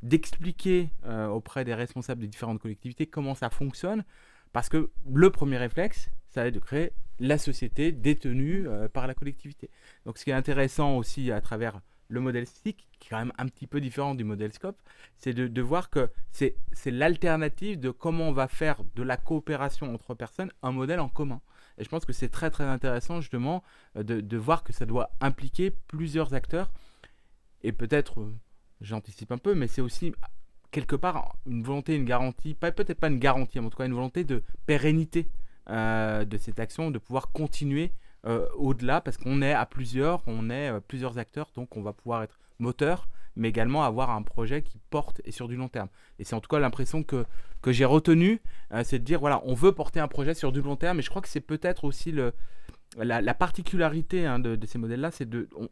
d'expliquer auprès des responsables des différentes collectivités comment ça fonctionne, parce que le premier réflexe, ça va être de créer la société détenue par la collectivité. Donc ce qui est intéressant aussi à travers le modèle SCIC, qui est quand même un petit peu différent du modèle SCOP, c'est de voir que c'est l'alternative de comment on va faire de la coopération entre personnes un modèle en commun. Et je pense que c'est très très intéressant justement de voir que ça doit impliquer plusieurs acteurs. Et peut-être, j'anticipe un peu, mais c'est aussi quelque part une volonté, une garantie, peut-être pas une garantie, mais en tout cas une volonté de pérennité de cette action, de pouvoir continuer au-delà, parce qu'on est à plusieurs, on est plusieurs acteurs, donc on va pouvoir être moteur, mais également avoir un projet qui porte et sur du long terme. Et c'est en tout cas l'impression que j'ai retenue, c'est de dire, voilà, on veut porter un projet sur du long terme, et je crois que c'est peut-être aussi la particularité de ces modèles-là, c'est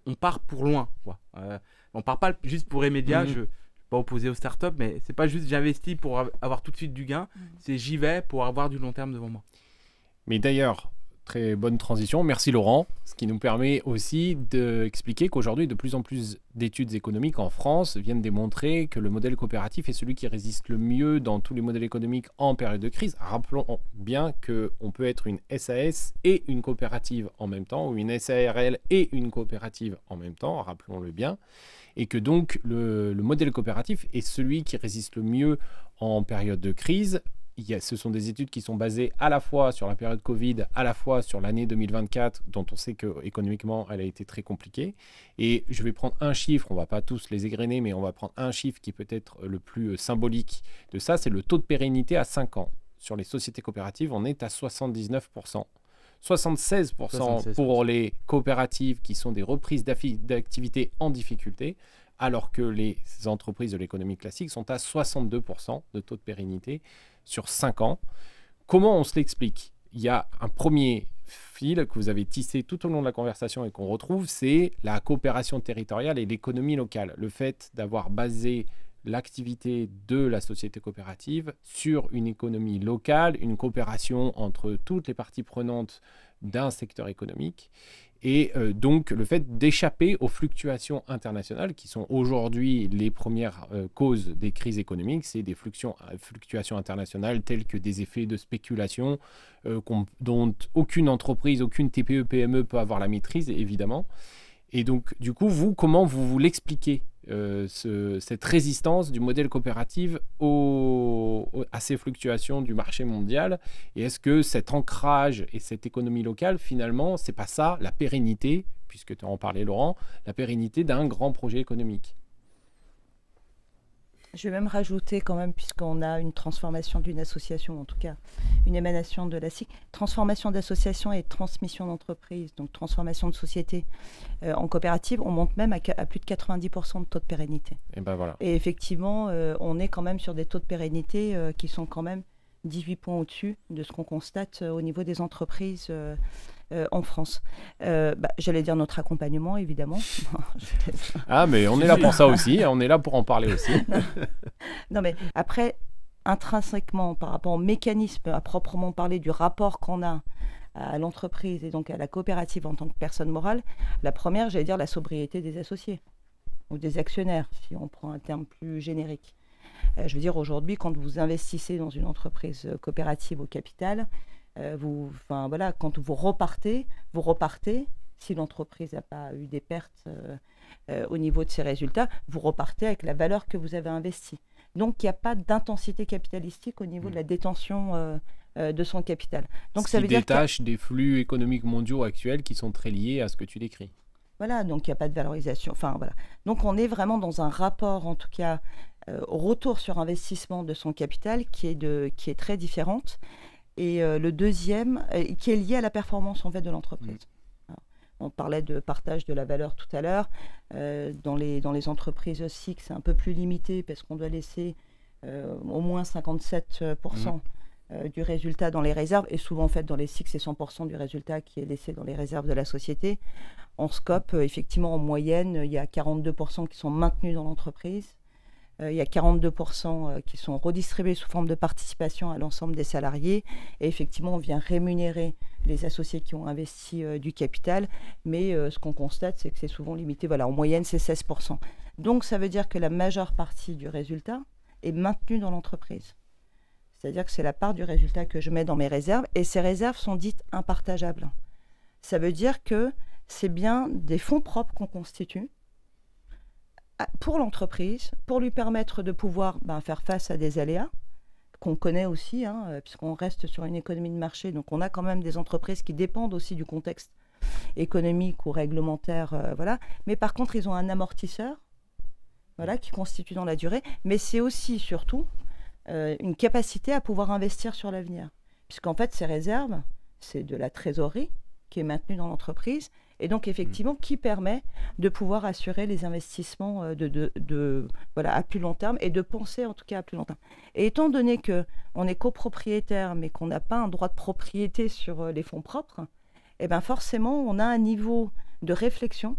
on part pour loin, quoi. On part pas juste pour Emedia. Je suis pas opposé aux startups, mais c'est pas juste j'investis pour avoir tout de suite du gain. C'est j'y vais pour avoir du long terme devant moi. Mais d'ailleurs, très bonne transition. Merci Laurent. Ce qui nous permet aussi d'expliquer qu'aujourd'hui, de plus en plus d'études économiques en France viennent démontrer que le modèle coopératif est celui qui résiste le mieux dans tous les modèles économiques en période de crise. Rappelons bien qu'on peut être une SAS et une coopérative en même temps, ou une SARL et une coopérative en même temps, rappelons-le bien. Et que donc le modèle coopératif est celui qui résiste le mieux en période de crise. Ce sont des études qui sont basées à la fois sur la période Covid, à la fois sur l'année 2024, dont on sait qu'économiquement, elle a été très compliquée. Et je vais prendre un chiffre, on ne va pas tous les égrener, mais on va prendre un chiffre qui peut être le plus symbolique de ça, c'est le taux de pérennité à 5 ans. Sur les sociétés coopératives, on est à 79%. 76% pour les coopératives qui sont des reprises d'activité en difficulté, alors que les entreprises de l'économie classique sont à 62% de taux de pérennité sur 5 ans. Comment on se l'explique? Il y a un premier fil que vous avez tissé tout au long de la conversation et qu'on retrouve, c'est la coopération territoriale et l'économie locale. Le fait d'avoir basé l'activité de la société coopérative sur une économie locale, une coopération entre toutes les parties prenantes d'un secteur économique. Et donc, le fait d'échapper aux fluctuations internationales qui sont aujourd'hui les premières causes des crises économiques, c'est des fluctuations internationales telles que des effets de spéculation dont aucune entreprise, aucune TPE, PME peut avoir la maîtrise, évidemment. Et donc, du coup, vous, comment vous l'expliquez cette résistance du modèle coopératif à ces fluctuations du marché mondial? Et est-ce que cet ancrage et cette économie locale, finalement, c'est pas ça la pérennité, puisque tu en parlais Laurent, la pérennité d'un grand projet économique? Je vais même rajouter quand même, puisqu'on a une transformation d'une association, en tout cas une émanation de la SIC, transformation d'association et transmission d'entreprise, donc transformation de société en coopérative, on monte même à plus de 90% de taux de pérennité. Et ben voilà. Et effectivement, on est quand même sur des taux de pérennité qui sont quand même 18 points au-dessus de ce qu'on constate au niveau des entreprises en France. J'allais dire notre accompagnement, évidemment. Ah, mais on est là pour ça aussi, on est là pour en parler aussi. Non, mais après, intrinsèquement, par rapport au mécanisme à proprement parler du rapport qu'on a à l'entreprise et donc à la coopérative en tant que personne morale, la première, j'allais dire la sobriété des associés ou des actionnaires, si on prend un terme plus générique. Je veux dire, aujourd'hui, quand vous investissez dans une entreprise coopérative au capital, quand vous repartez, si l'entreprise n'a pas eu des pertes au niveau de ses résultats, vous repartez avec la valeur que vous avez investie. Donc, il n'y a pas d'intensité capitalistique au niveau de la détention de son capital. Donc, ça veut dire détache des flux économiques mondiaux actuels qui sont très liés à ce que tu décris. Voilà, donc il n'y a pas de valorisation. Enfin, voilà. Donc, on est vraiment dans un rapport, en tout cas, au retour sur investissement de son capital qui est très différente. Et le deuxième, qui est lié à la performance en fait de l'entreprise. On parlait de partage de la valeur tout à l'heure. Dans les entreprises SIC, c'est un peu plus limité parce qu'on doit laisser au moins 57% du résultat dans les réserves. Et souvent, en fait, dans les SIC, c'est 100% du résultat qui est laissé dans les réserves de la société. En scope, effectivement, en moyenne, il y a 42% qui sont maintenus dans l'entreprise. Il y a 42% qui sont redistribués sous forme de participation à l'ensemble des salariés. Et effectivement, on vient rémunérer les associés qui ont investi du capital. Mais ce qu'on constate, c'est que c'est souvent limité. Voilà, en moyenne, c'est 16%. Donc, ça veut dire que la majeure partie du résultat est maintenue dans l'entreprise. C'est-à-dire que c'est la part du résultat que je mets dans mes réserves. Et ces réserves sont dites impartageables. Ça veut dire que c'est bien des fonds propres qu'on constitue pour l'entreprise, pour lui permettre de pouvoir faire face à des aléas qu'on connaît aussi, puisqu'on reste sur une économie de marché. Donc, on a quand même des entreprises qui dépendent aussi du contexte économique ou réglementaire. Voilà. Mais par contre, ils ont un amortisseur qui constitue dans la durée. Mais c'est aussi, surtout, une capacité à pouvoir investir sur l'avenir. Puisqu'en fait, ces réserves, c'est de la trésorerie qui est maintenue dans l'entreprise et donc effectivement qui permet de pouvoir assurer les investissements à plus long terme et de penser en tout cas à plus long terme. Et étant donné qu'on est copropriétaire mais qu'on n'a pas un droit de propriété sur les fonds propres, et ben forcément, on a un niveau de réflexion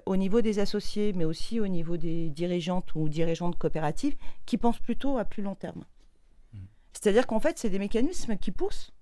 au niveau des associés, mais aussi au niveau des dirigeantes ou dirigeants de coopératives qui pensent plutôt à plus long terme. C'est-à-dire qu'en fait, c'est des mécanismes qui poussent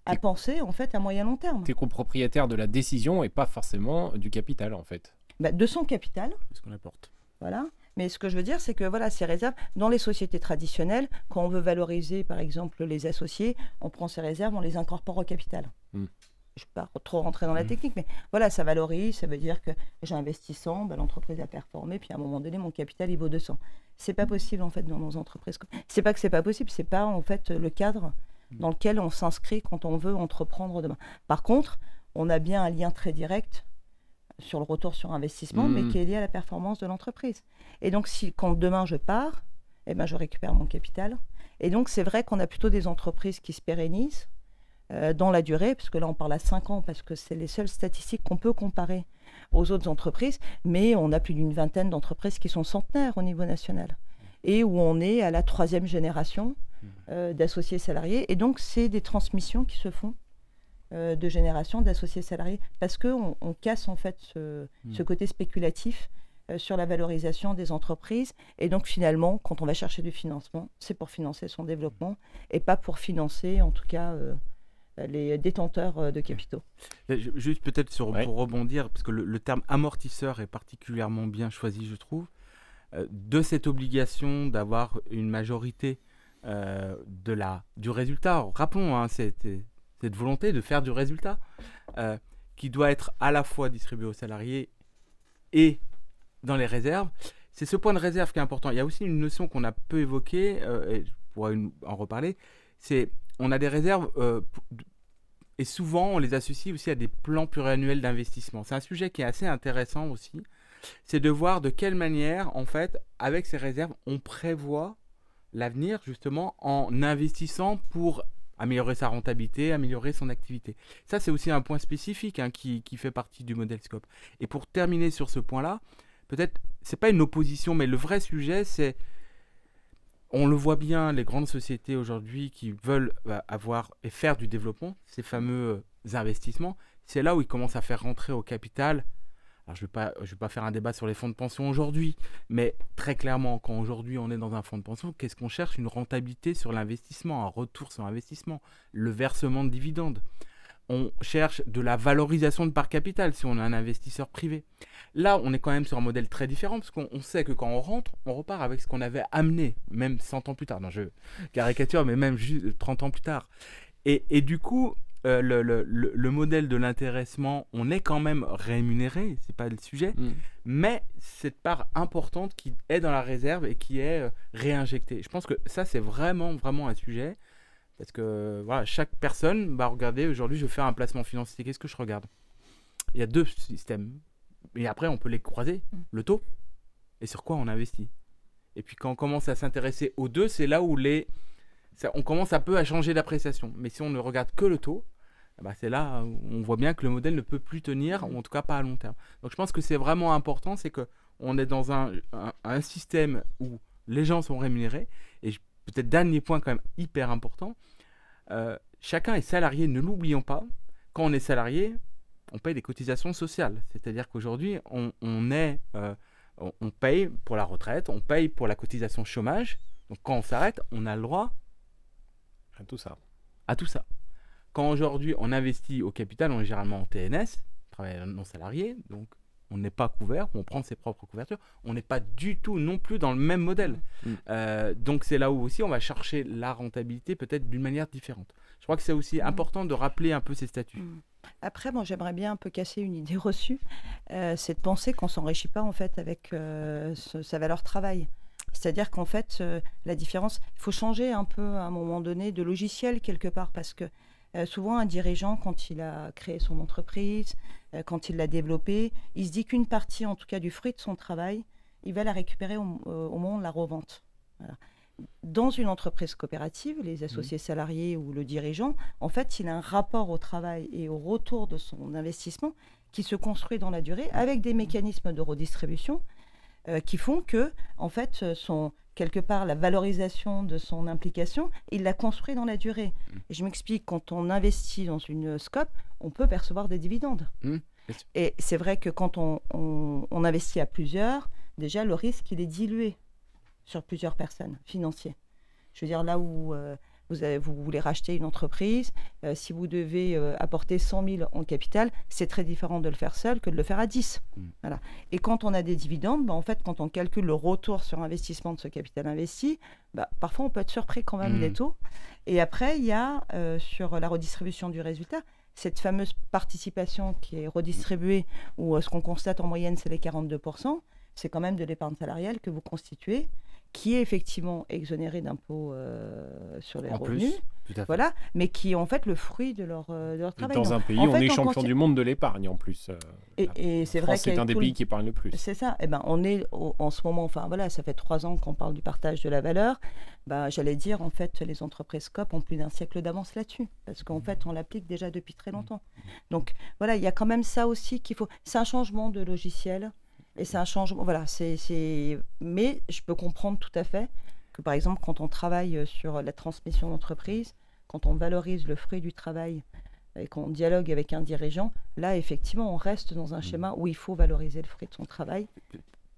à penser en fait à moyen long terme. Tu es copropriétaire de la décision et pas forcément du capital en fait. De son capital. C'est ce qu'on apporte. Voilà. Mais ce que je veux dire, c'est que voilà, ces réserves, dans les sociétés traditionnelles, quand on veut valoriser, par exemple, les associés, on prend ces réserves, on les incorpore au capital. Je ne vais pas trop rentrer dans la technique, mais voilà, ça valorise, ça veut dire que j'ai investi 100, l'entreprise a performé, puis à un moment donné, mon capital, il vaut 200. C'est pas possible, en fait, dans nos entreprises. C'est pas que c'est pas possible, c'est pas, en fait, le cadre dans lequel on s'inscrit quand on veut entreprendre demain. Par contre, on a bien un lien très direct sur le retour sur investissement, mais qui est lié à la performance de l'entreprise. Et donc, quand demain je pars, je récupère mon capital. Et donc, c'est vrai qu'on a plutôt des entreprises qui se pérennisent dans la durée, parce que là, on parle à 5 ans, parce que c'est les seules statistiques qu'on peut comparer aux autres entreprises, mais on a plus d'une vingtaine d'entreprises qui sont centenaires au niveau national, et où on est à la 3e génération d'associés salariés. Et donc, c'est des transmissions qui se font de génération d'associés salariés, parce qu'on casse en fait ce côté spéculatif sur la valorisation des entreprises. Et donc finalement, quand on va chercher du financement, c'est pour financer son développement et pas pour financer en tout cas les détenteurs de capitaux. Juste peut-être pour rebondir, parce que le terme amortisseur est particulièrement bien choisi, je trouve, de cette obligation d'avoir une majorité du résultat. Rappelons, cette volonté de faire du résultat qui doit être à la fois distribué aux salariés et dans les réserves. C'est ce point de réserve qui est important. Il y a aussi une notion qu'on a peu évoquée, et je pourrais en reparler, c'est on a des réserves et souvent on les associe aussi à des plans pluriannuels d'investissement. C'est un sujet qui est assez intéressant aussi. C'est de voir de quelle manière, en fait, avec ces réserves, on prévoit l'avenir justement en investissant pour améliorer sa rentabilité, améliorer son activité. Ça, c'est aussi un point spécifique qui fait partie du modèle Scope. Et pour terminer sur ce point-là, peut-être, c'est pas une opposition, mais le vrai sujet, c'est, on le voit bien, les grandes sociétés aujourd'hui qui veulent avoir et faire du développement, ces fameux investissements, c'est là où ils commencent à faire rentrer au capital. Alors, je vais pas faire un débat sur les fonds de pension aujourd'hui, mais très clairement, quand aujourd'hui on est dans un fonds de pension, qu'est-ce qu'on cherche? Une rentabilité sur l'investissement, un retour sur investissement, le versement de dividendes. On cherche de la valorisation de part capital si on est un investisseur privé. Là, on est quand même sur un modèle très différent, parce qu'on sait que quand on rentre, on repart avec ce qu'on avait amené, même 100 ans plus tard. Non, je caricature, mais même juste 30 ans plus tard. Et du coup, le modèle de l'intéressement, on est quand même rémunéré, c'est pas le sujet, mais cette part importante qui est dans la réserve et qui est réinjectée. Je pense que ça, c'est vraiment, vraiment un sujet, parce que voilà, chaque personne va regarder, aujourd'hui, je vais faire un placement financier, qu'est-ce que je regarde? Il y a 2 systèmes, et après, on peut les croiser, le taux, et sur quoi on investit. Et puis, quand on commence à s'intéresser aux 2, c'est là où on commence un peu à changer d'appréciation. Mais si on ne regarde que le taux, c'est là où on voit bien que le modèle ne peut plus tenir, ou en tout cas pas à long terme. Donc je pense que c'est vraiment important, c'est qu'on est dans un système où les gens sont rémunérés. Et peut-être dernier point quand même hyper important, chacun est salarié, ne l'oublions pas. Quand on est salarié, on paye des cotisations sociales. C'est-à-dire qu'aujourd'hui, on paye pour la retraite, on paye pour la cotisation chômage. Donc quand on s'arrête, on a le droit à tout ça. À tout ça. Quand aujourd'hui on investit au capital, on est généralement en TNS, travail non salarié, donc on n'est pas couvert, on prend ses propres couvertures, on n'est pas du tout non plus dans le même modèle. Donc c'est là où aussi on va chercher la rentabilité peut-être d'une manière différente. Je crois que c'est aussi important de rappeler un peu ces statuts. Après, moi j'aimerais bien un peu casser une idée reçue, c'est de penser qu'on ne s'enrichit pas en fait avec sa valeur travail. C'est-à-dire qu'en fait, la différence, il faut changer un peu à un moment donné de logiciel quelque part, parce que souvent un dirigeant, quand il a créé son entreprise, quand il l'a développée, il se dit qu'une partie en tout cas du fruit de son travail, il va la récupérer au moment de la revente. Voilà. Dans une entreprise coopérative, les associés salariés ou le dirigeant, en fait, il a un rapport au travail et au retour de son investissement qui se construit dans la durée avec des mécanismes de redistribution qui font que, en fait, quelque part, la valorisation de son implication, il l'a construit dans la durée. Et je m'explique, quand on investit dans une SCOP, on peut percevoir des dividendes. Et c'est vrai que quand on investit à plusieurs, déjà, le risque, il est dilué sur plusieurs personnes, financier. Je veux dire, là où vous voulez racheter une entreprise, si vous devez apporter 100 000 en capital, c'est très différent de le faire seul que de le faire à 10. Voilà. Et quand on a des dividendes, en fait, quand on calcule le retour sur investissement de ce capital investi, parfois on peut être surpris quand même des taux. Et après, il y a sur la redistribution du résultat, cette fameuse participation qui est redistribuée, où ce qu'on constate en moyenne, c'est les 42%, c'est quand même de l'épargne salariale que vous constituez, qui est effectivement exonéré d'impôts sur les revenus, voilà, mais qui est en fait le fruit de leur travail. Dans un pays, on est champion du monde de l'épargne en plus. Et c'est vrai que c'est un des pays qui épargne le plus. C'est ça. Et on est en ce moment, enfin voilà, ça fait 3 ans qu'on parle du partage de la valeur. J'allais dire, en fait, les entreprises SCOP ont plus d'1 siècle d'avance là-dessus, parce qu'en fait, on l'applique déjà depuis très longtemps. Donc voilà, il y a quand même ça aussi qu'il faut. C'est un changement de logiciel. Et c'est un changement, voilà, mais je peux comprendre tout à fait que, par exemple, quand on travaille sur la transmission d'entreprise, quand on valorise le fruit du travail et qu'on dialogue avec un dirigeant, là, effectivement, on reste dans un schéma où il faut valoriser le fruit de son travail.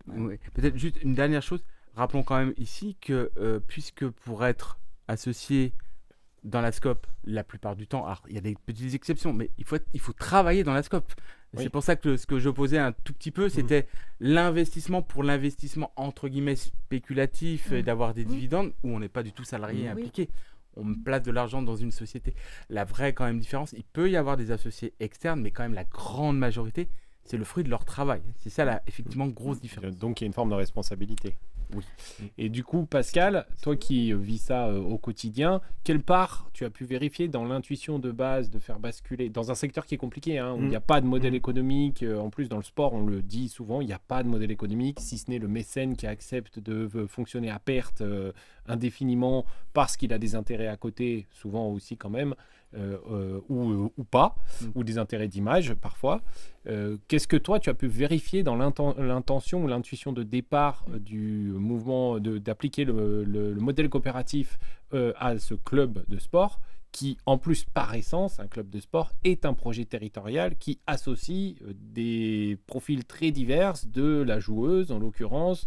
Oui. Peut-être juste une dernière chose, rappelons quand même ici que, puisque pour être associé dans la SCOP, la plupart du temps, alors, il y a des petites exceptions, mais il faut travailler dans la SCOP. Oui. C'est pour ça que ce que j'opposais un tout petit peu, c'était l'investissement pour l'investissement entre guillemets spéculatif et d'avoir des dividendes où on n'est pas du tout salarié impliqué. On place de l'argent dans une société. La vraie quand même différence, il peut y avoir des associés externes, mais quand même la grande majorité, c'est le fruit de leur travail. C'est ça la effectivement grosse différence. Donc il y a une forme de responsabilité. Oui. Et du coup, Pascal, toi qui vis ça au quotidien, quelle part tu as pu vérifier dans l'intuition de base de faire basculer dans un secteur qui est compliqué, où il n'y a pas de modèle économique. En plus, dans le sport, on le dit souvent, il n'y a pas de modèle économique, si ce n'est le mécène qui accepte de fonctionner à perte indéfiniment parce qu'il a des intérêts à côté, souvent aussi quand même, ou pas, ou des intérêts d'image parfois. Qu'est-ce que toi, tu as pu vérifier dans l'intention ou l'intuition de départ du mouvement d'appliquer le modèle coopératif à ce club de sport qui, en plus, par essence, un club de sport est un projet territorial qui associe des profils très divers de la joueuse, en l'occurrence,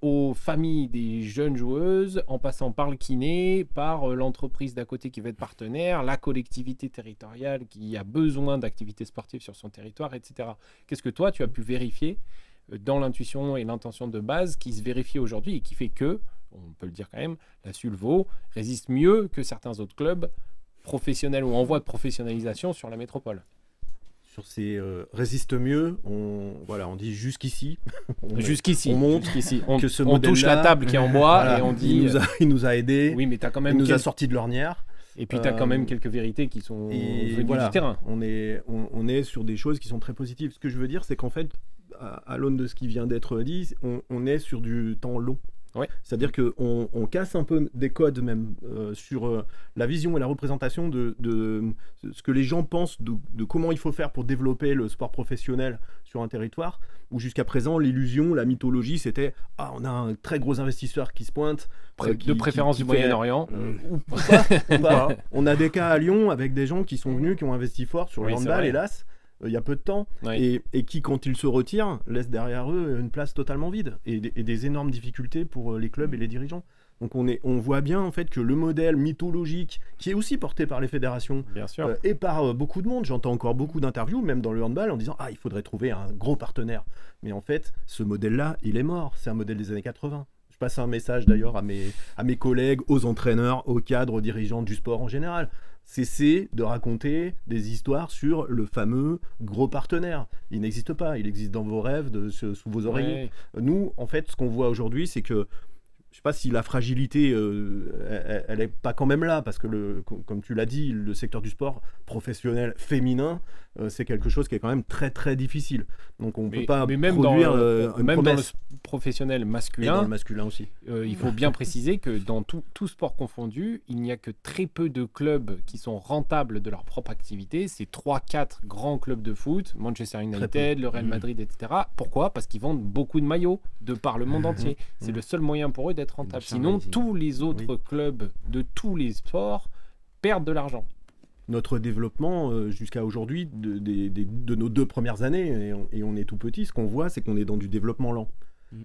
aux familles des jeunes joueuses, en passant par le kiné, par l'entreprise d'à côté qui va être partenaire, la collectivité territoriale qui a besoin d'activités sportives sur son territoire, etc. Qu'est-ce que toi, tu as pu vérifier dans l'intuition et l'intention de base qui se vérifie aujourd'hui et qui fait que, on peut le dire quand même, la Sulvo résiste mieux que certains autres clubs professionnels ou en voie de professionnalisation sur la métropole. Sur ces résiste mieux, on dit jusqu'ici. Jusqu'ici. On montre que ce on touche la table qui est en bois et on dit... Il nous a aidés, oui, mais t'as quand même il nous a sorti de l'ornière. Et puis tu as quand même quelques vérités qui sont venues du terrain. On est sur des choses qui sont très positives. Ce que je veux dire, c'est qu'en fait, à l'aune de ce qui vient d'être dit, on est sur du temps long. Ouais. C'est-à-dire qu'on casse un peu des codes même sur la vision et la représentation de ce que les gens pensent de comment il faut faire pour développer le sport professionnel sur un territoire, où jusqu'à présent l'illusion, la mythologie, c'était on a un très gros investisseur qui se pointe. De préférence du Moyen-Orient. Ou pas. On a des cas à Lyon avec des gens qui sont venus, qui ont investi fort sur le handball, hélas. Il y a peu de temps, et qui, quand ils se retirent, laissent derrière eux une place totalement vide et des énormes difficultés pour les clubs et les dirigeants. Donc on voit bien en fait que le modèle mythologique, qui est aussi porté par les fédérations et par beaucoup de monde, j'entends encore beaucoup d'interviews, même dans le handball, en disant il faudrait trouver un gros partenaire. Mais en fait, ce modèle-là, il est mort. C'est un modèle des années 80. Je passe un message d'ailleurs à mes collègues, aux entraîneurs, aux cadres, aux dirigeants du sport en général. Cessez de raconter des histoires sur le fameux gros partenaire. Il n'existe pas, il existe dans vos rêves, sous vos oreillers. Nous, en fait, ce qu'on voit aujourd'hui, c'est que je sais pas si la fragilité, elle n'est pas quand même là, parce que, comme tu l'as dit, le secteur du sport professionnel féminin, c'est quelque chose qui est quand même très très difficile. Donc on ne peut pas même produire même dans le professionnel masculin, et dans le masculin aussi. Il faut bien préciser que dans tout sport confondu, il n'y a que très peu de clubs qui sont rentables de leur propre activité. C'est 3-4 grands clubs de foot, Manchester United, le Real Madrid, etc. Pourquoi ? Parce qu'ils vendent beaucoup de maillots de par le monde entier. C'est le seul moyen pour eux d'être rentables. Sinon, tous les autres clubs de tous les sports perdent de l'argent. Notre développement jusqu'à aujourd'hui, de nos 2 premières années, et on est tout petit, ce qu'on voit, c'est qu'on est dans du développement lent.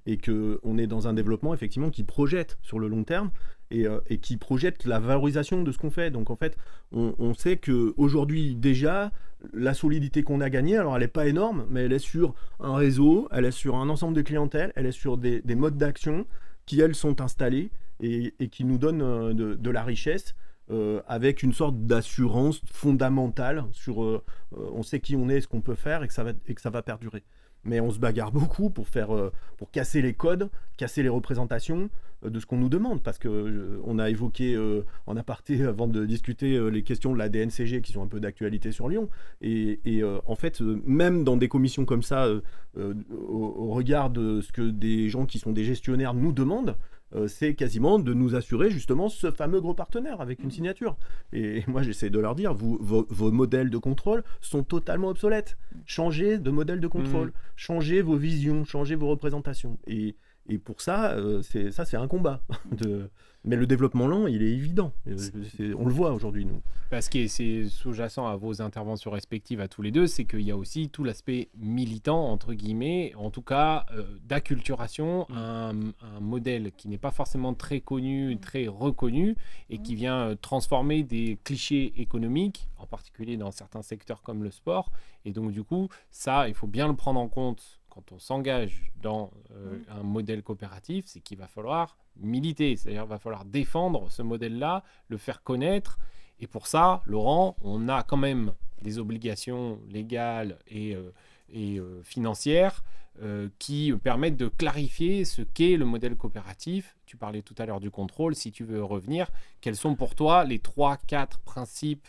Et qu'on est dans un développement effectivement qui projette sur le long terme et qui projette la valorisation de ce qu'on fait. Donc en fait, on sait qu'aujourd'hui déjà, la solidité qu'on a gagnée, alors elle n'est pas énorme, mais elle est sur un réseau, elle est sur un ensemble de clientèle, elle est sur des modes d'action qui, elles, sont installés et qui nous donnent de la richesse. Avec une sorte d'assurance fondamentale sur on sait qui on est, ce qu'on peut faire et que ça va perdurer. Mais on se bagarre beaucoup pour casser les codes, casser les représentations de ce qu'on nous demande, parce que on a évoqué en aparté avant de discuter les questions de la DNCG qui sont un peu d'actualité sur Lyon, et en fait même dans des commissions comme ça, au regard de ce que des gens qui sont des gestionnaires nous demandent, c'est quasiment de nous assurer justement ce fameux gros partenaire avec une signature. Et moi j'essaie de leur dire, vos modèles de contrôle sont totalement obsolètes. Changez de modèle de contrôle, changez vos visions, changez vos représentations. Et pour ça, c'est un combat. Mais le développement lent, il est évident. On le voit aujourd'hui, nous. Parce que c'est sous-jacent à vos interventions respectives à tous les deux, c'est qu'il y a aussi tout l'aspect militant, entre guillemets, en tout cas d'acculturation, un modèle qui n'est pas forcément très connu, très reconnu, et qui vient transformer des clichés économiques, en particulier dans certains secteurs comme le sport. Et donc du coup, ça, il faut bien le prendre en compte quand on s'engage dans un modèle coopératif, c'est qu'il va falloir militer, c'est-à-dire qu'il va falloir défendre ce modèle-là, le faire connaître. Et pour ça, Laurent, on a quand même des obligations légales et financières qui permettent de clarifier ce qu'est le modèle coopératif. Tu parlais tout à l'heure du contrôle, si tu veux revenir. Quels sont pour toi les 3-4 principes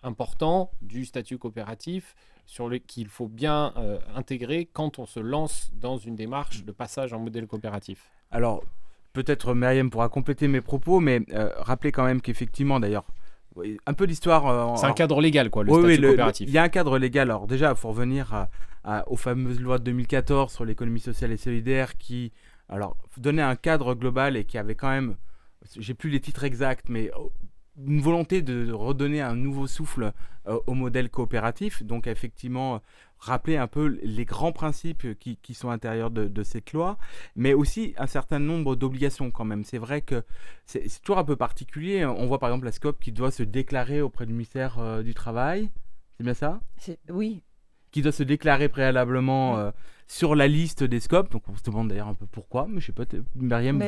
importants du statut coopératif qu'il faut bien intégrer quand on se lance dans une démarche de passage en modèle coopératif? Alors, peut-être Myriam pourra compléter mes propos, mais rappelez quand même qu'effectivement, d'ailleurs, un peu l'histoire... c'est un cadre légal, quoi, le statut coopératif. Il y a un cadre légal. Alors déjà, il faut revenir aux fameuses lois de 2014 sur l'économie sociale et solidaire qui donnait un cadre global et qui avait quand même, j'ai plus les titres exacts, mais une volonté de redonner un nouveau souffle au modèle coopératif. Donc effectivement, rappeler un peu les grands principes qui sont à l'intérieur de cette loi, mais aussi un certain nombre d'obligations quand même. C'est vrai que c'est toujours un peu particulier. On voit par exemple la SCOP qui doit se déclarer auprès du ministère du Travail. C'est bien ça ? Oui. Qui doit se déclarer préalablement sur la liste des SCOP. Donc on se demande d'ailleurs un peu pourquoi, mais je sais pas, Myriam...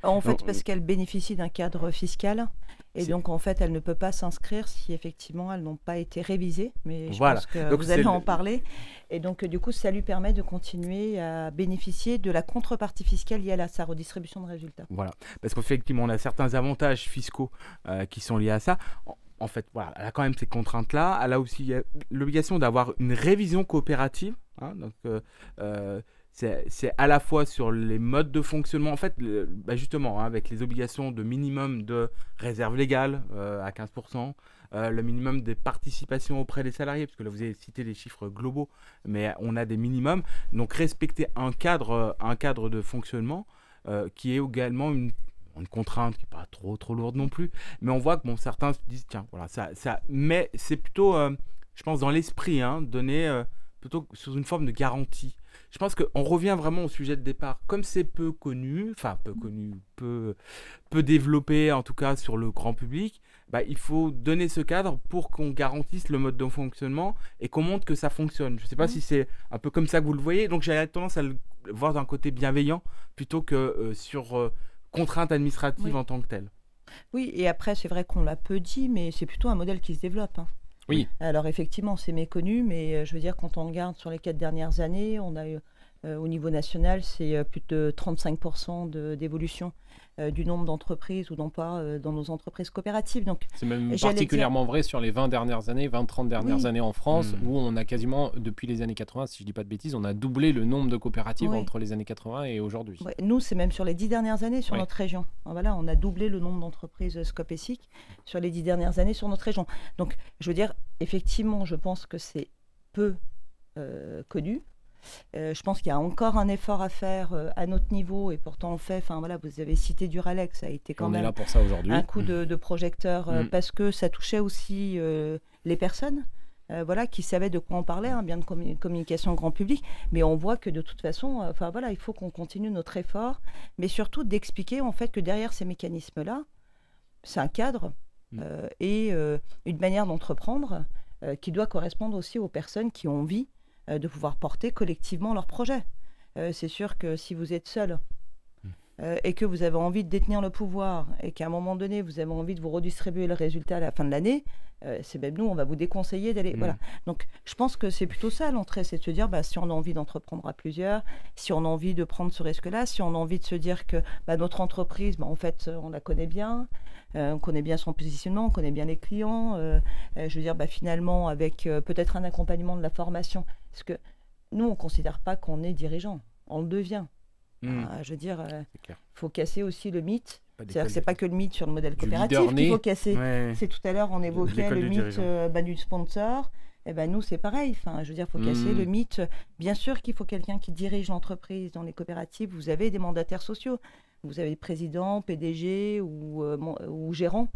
En fait, parce qu'elle bénéficie d'un cadre fiscal, et donc en fait, elle ne peut pas s'inscrire si effectivement elles n'ont pas été révisées, mais je pense que donc vous allez en parler. Et donc du coup, ça lui permet de continuer à bénéficier de la contrepartie fiscale liée à sa redistribution de résultats. Voilà, parce qu'effectivement, on a certains avantages fiscaux qui sont liés à ça. En fait, voilà, elle a quand même ces contraintes-là. Elle a aussi l'obligation d'avoir une révision coopérative. Hein, donc, c'est à la fois sur les modes de fonctionnement. En fait, justement, hein, avec les obligations de minimum de réserve légale à 15%, le minimum des participations auprès des salariés, parce que là, vous avez cité les chiffres globaux, mais on a des minimums. Donc, respecter un cadre de fonctionnement qui est également une contrainte qui n'est pas trop lourde non plus, mais on voit que certains se disent tiens, voilà, ça mais c'est plutôt, je pense, dans l'esprit, hein, donné plutôt sous une forme de garantie. Je pense qu'on revient vraiment au sujet de départ. Comme c'est peu connu, peu développé, en tout cas sur le grand public, il faut donner ce cadre pour qu'on garantisse le mode de fonctionnement et qu'on montre que ça fonctionne. Je ne sais pas si c'est un peu comme ça que vous le voyez, donc j'ai tendance à le voir d'un côté bienveillant plutôt que sur... contrainte administrative en tant que telle. Oui, et après, c'est vrai qu'on l'a peu dit, mais c'est plutôt un modèle qui se développe. Hein. Oui. Alors effectivement, c'est méconnu, mais je veux dire, quand on regarde sur les 4 dernières années, on a eu, au niveau national, c'est plus de 35% d'évolution du nombre d'entreprises ou d'emplois dans nos entreprises coopératives. Donc, c'est même particulièrement vrai sur les 20-30 dernières années en France, où on a quasiment, depuis les années 80, si je ne dis pas de bêtises, on a doublé le nombre de coopératives entre les années 80 et aujourd'hui. Ouais, nous, c'est même sur les 10 dernières années sur notre région. Voilà, on a doublé le nombre d'entreprises Scope ESIC sur les 10 dernières années sur notre région. Donc, je veux dire, effectivement, je pense que c'est peu connu. Je pense qu'il y a encore un effort à faire à notre niveau et pourtant on fait, enfin voilà, vous avez cité Duralex, ça a été quand même là pour ça aujourd'hui. Un coup de projecteur parce que ça touchait aussi les personnes voilà, qui savaient de quoi on parlait, bien de communication grand public, mais on voit que de toute façon, enfin voilà, il faut qu'on continue notre effort, mais surtout d'expliquer en fait que derrière ces mécanismes-là, c'est un cadre et une manière d'entreprendre qui doit correspondre aussi aux personnes qui ont envie de pouvoir porter collectivement leurs projets. C'est sûr que si vous êtes seul et que vous avez envie de détenir le pouvoir et qu'à un moment donné, vous avez envie de vous redistribuer le résultat à la fin de l'année, c'est même nous, on va vous déconseiller d'aller... Voilà. Donc, je pense que c'est plutôt ça l'entrée, c'est de se dire, si on a envie d'entreprendre à plusieurs, si on a envie de prendre ce risque-là, si on a envie de se dire que notre entreprise, en fait, on la connaît bien, on connaît bien son positionnement, on connaît bien les clients, je veux dire, finalement, avec peut-être un accompagnement de la formation, parce que nous, on ne considère pas qu'on est dirigeant, on le devient. Je veux dire, il faut casser aussi le mythe. C'est-à-dire que ce n'est pas que le mythe sur le modèle coopératif qu'il faut casser. C'est tout à l'heure, on évoquait le mythe du sponsor. Nous, c'est pareil. Enfin, je veux dire, il faut casser le mythe. Bien sûr qu'il faut quelqu'un qui dirige l'entreprise. Dans les coopératives, vous avez des mandataires sociaux. Vous avez président, PDG ou gérant.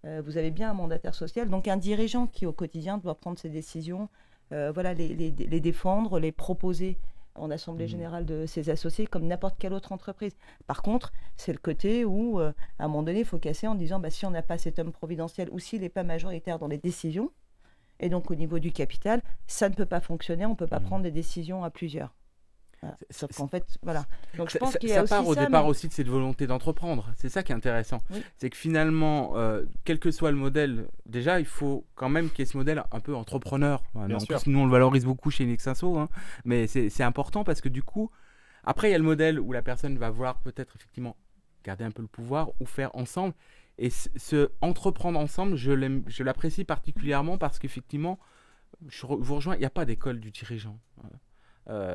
Vous avez bien un mandataire social. Donc, un dirigeant qui, au quotidien, doit prendre ses décisions, voilà, les défendre, les proposer en assemblée générale de ses associés comme n'importe quelle autre entreprise. Par contre, c'est le côté où, à un moment donné, il faut casser en disant si on n'a pas cet homme providentiel ou s'il n'est pas majoritaire dans les décisions, et donc au niveau du capital, ça ne peut pas fonctionner, on ne peut pas prendre des décisions à plusieurs. Voilà. Sauf qu'en fait, voilà. Donc je pense qu'il y a ça aussi part au départ aussi de cette volonté d'entreprendre. C'est ça qui est intéressant. Oui. C'est que finalement, quel que soit le modèle, déjà, il faut quand même qu'il y ait ce modèle un peu entrepreneur. En plus, nous, on le valorise beaucoup chez Inextinso, mais c'est important parce que du coup, après, il y a le modèle où la personne va vouloir peut-être effectivement garder un peu le pouvoir ou faire ensemble. Et ce entreprendre ensemble, je l'apprécie particulièrement parce qu'effectivement, je vous rejoins, il n'y a pas d'école du dirigeant.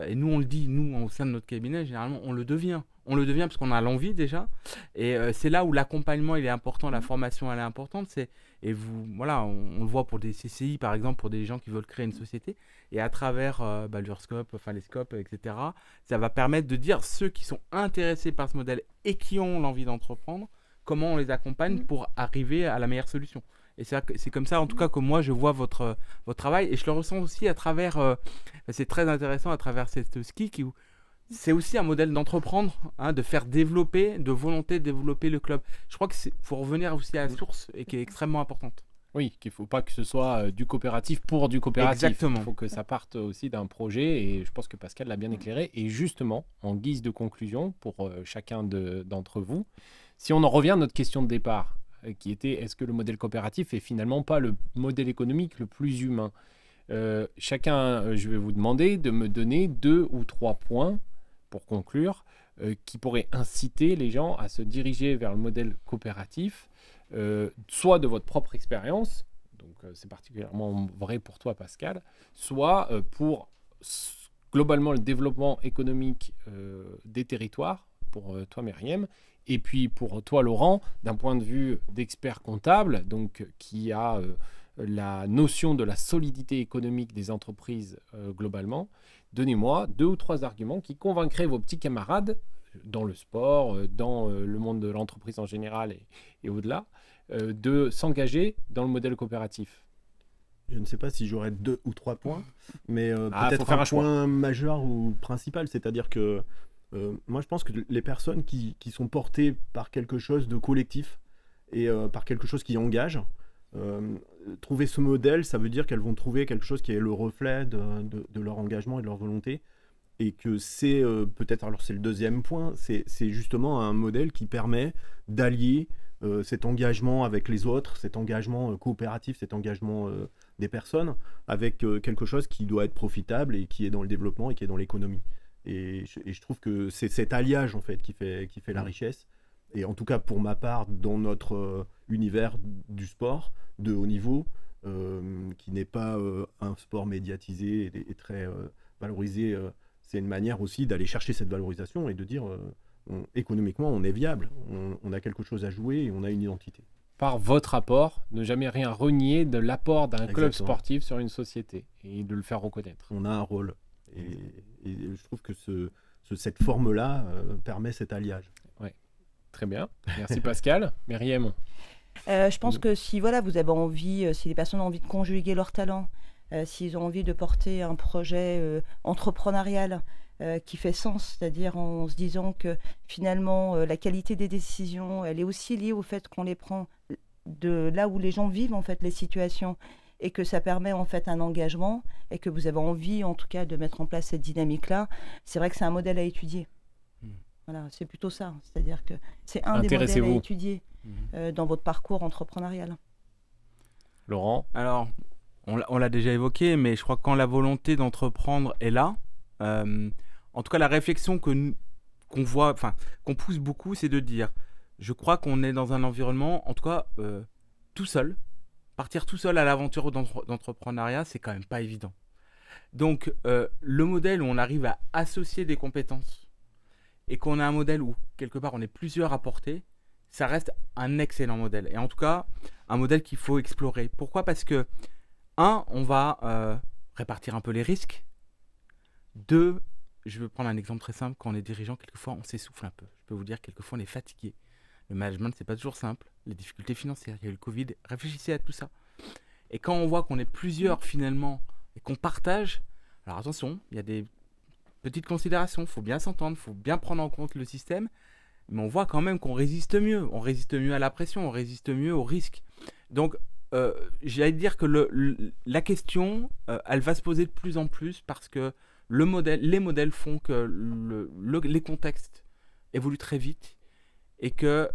Et nous, on le dit, nous, au sein de notre cabinet, généralement, on le devient. On le devient parce qu'on a l'envie déjà. Et c'est là où l'accompagnement, il est important, la formation, elle est importante. Et vous, voilà, on le voit pour des CCI, par exemple, pour des gens qui veulent créer une société. Et à travers leur scope, enfin les scopes, etc., ça va permettre de dire ceux qui sont intéressés par ce modèle et qui ont l'envie d'entreprendre, comment on les accompagne pour arriver à la meilleure solution. Et c'est comme ça, en tout cas, que moi, je vois votre travail. Et je le ressens aussi à travers... c'est très intéressant à travers cette ski qui... C'est aussi un modèle d'entreprendre, de faire développer, de volonté de développer le club. Je crois qu'il faut revenir aussi à la source et qui est extrêmement importante. Oui, qu'il ne faut pas que ce soit du coopératif pour du coopératif. Exactement. Il faut que ça parte aussi d'un projet et je pense que Pascal l'a bien éclairé. Et justement, en guise de conclusion pour chacun d'entre vous, si on en revient à notre question de départ, qui était est-ce que le modèle coopératif est finalement pas le modèle économique le plus humain ? Chacun, je vais vous demander de me donner 2 ou 3 points pour conclure qui pourraient inciter les gens à se diriger vers le modèle coopératif, soit de votre propre expérience, donc c'est particulièrement vrai pour toi Pascal, soit pour globalement le développement économique des territoires, pour toi Myriam, et puis pour toi Laurent, d'un point de vue d'expert comptable, donc qui a la notion de la solidité économique des entreprises globalement. Donnez-moi 2 ou 3 arguments qui convaincraient vos petits camarades dans le sport, dans le monde de l'entreprise en général et au-delà, de s'engager dans le modèle coopératif. Je ne sais pas si j'aurais 2 ou 3 points, mais peut-être un point majeur ou principal, c'est-à-dire que moi je pense que les personnes qui sont portées par quelque chose de collectif et par quelque chose qui engage, trouver ce modèle, ça veut dire qu'elles vont trouver quelque chose qui est le reflet de leur engagement et de leur volonté, et que c'est peut-être, alors c'est le deuxième point, c'est justement un modèle qui permet d'allier cet engagement avec les autres, cet engagement coopératif, cet engagement des personnes, avec quelque chose qui doit être profitable et qui est dans le développement et qui est dans l'économie. Et je trouve que c'est cet alliage en fait qui fait la richesse. Et en tout cas, pour ma part, dans notre univers du sport de haut niveau, qui n'est pas un sport médiatisé et très valorisé, c'est une manière aussi d'aller chercher cette valorisation et de dire économiquement, on est viable, on a quelque chose à jouer et on a une identité. Par votre apport, ne jamais rien renier de l'apport d'un club Exactement. sportif sur une société et de le faire reconnaître. On a un rôle. Et je trouve que cette forme-là permet cet alliage. Très bien. Merci Pascal. Myriam. Je pense que si vous avez envie, si les personnes ont envie de conjuguer leurs talents, s'ils ont envie de porter un projet entrepreneurial qui fait sens, c'est-à-dire en se disant que finalement la qualité des décisions, elle est aussi liée au fait qu'on les prend de là où les gens vivent en fait les situations et que ça permet en fait un engagement et que vous avez envie en tout cas de mettre en place cette dynamique-là, c'est vrai que c'est un modèle à étudier. Voilà, c'est plutôt ça, c'est-à-dire que c'est un des modèles à étudier dans votre parcours entrepreneurial. Laurent. Alors, on l'a déjà évoqué, mais je crois que quand la volonté d'entreprendre est là, en tout cas la réflexion qu'on voit, enfin qu'on pousse beaucoup, c'est de dire, je crois qu'on est dans un environnement, en tout cas tout seul, partir tout seul à l'aventure d'entrepreneuriat, c'est quand même pas évident. Donc le modèle où on arrive à associer des compétences et qu'on a un modèle où quelque part on est plusieurs à porter, ça reste un excellent modèle. Et en tout cas, un modèle qu'il faut explorer. Pourquoi ? Parce que, on va répartir un peu les risques. 2, je vais prendre un exemple très simple. Quand on est dirigeant, quelquefois, on s'essouffle un peu. Je peux vous dire, quelquefois, on est fatigué. Le management, c'est pas toujours simple. Les difficultés financières, il y a eu le Covid. Réfléchissez à tout ça. Et quand on voit qu'on est plusieurs, finalement, et qu'on partage, alors attention, il y a des petites considérations. Il faut bien s'entendre, il faut bien prendre en compte le système. Mais on voit quand même qu'on résiste mieux. On résiste mieux à la pression, on résiste mieux aux risques. Donc, j'allais dire que la question, elle va se poser de plus en plus parce que les modèles font que les contextes évoluent très vite et que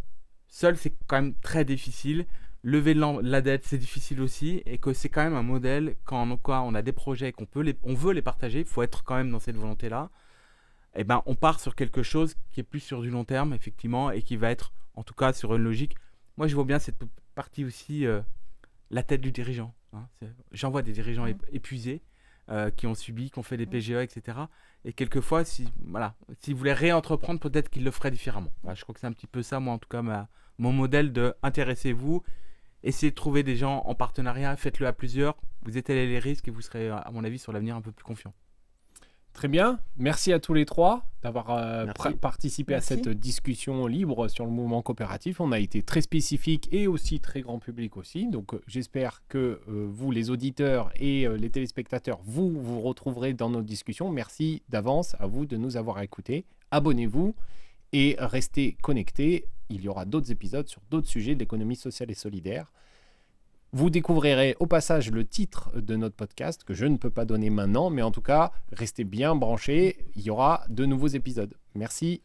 seul, c'est quand même très difficile. Lever la dette, c'est difficile aussi et que c'est quand même un modèle, quand on a des projets et on veut les partager, il faut être quand même dans cette volonté-là. Eh ben, on part sur quelque chose qui est plus sur du long terme, effectivement, et qui va être, en tout cas, sur une logique. Moi, je vois bien cette partie aussi, la tête du dirigeant. Hein. J'en vois des dirigeants épuisés, qui ont subi, qui ont fait des PGE, etc. Et quelquefois, s'ils voulaient réentreprendre, peut-être qu'ils le feraient différemment. Voilà, je crois que c'est un petit peu ça, moi, en tout cas, mon modèle de intéressez-vous, essayez de trouver des gens en partenariat, faites-le à plusieurs, vous étalez les risques et vous serez, à mon avis, sur l'avenir un peu plus confiant. Très bien, merci à tous les trois d'avoir participé à cette discussion libre sur le mouvement coopératif. On a été très spécifique et aussi très grand public aussi. Donc j'espère que vous, les auditeurs et les téléspectateurs, vous retrouverez dans nos discussions. Merci d'avance à vous de nous avoir écoutés. Abonnez-vous et restez connectés. Il y aura d'autres épisodes sur d'autres sujets d'économie sociale et solidaire. Vous découvrirez au passage le titre de notre podcast que je ne peux pas donner maintenant, mais en tout cas, restez bien branchés, il y aura de nouveaux épisodes. Merci.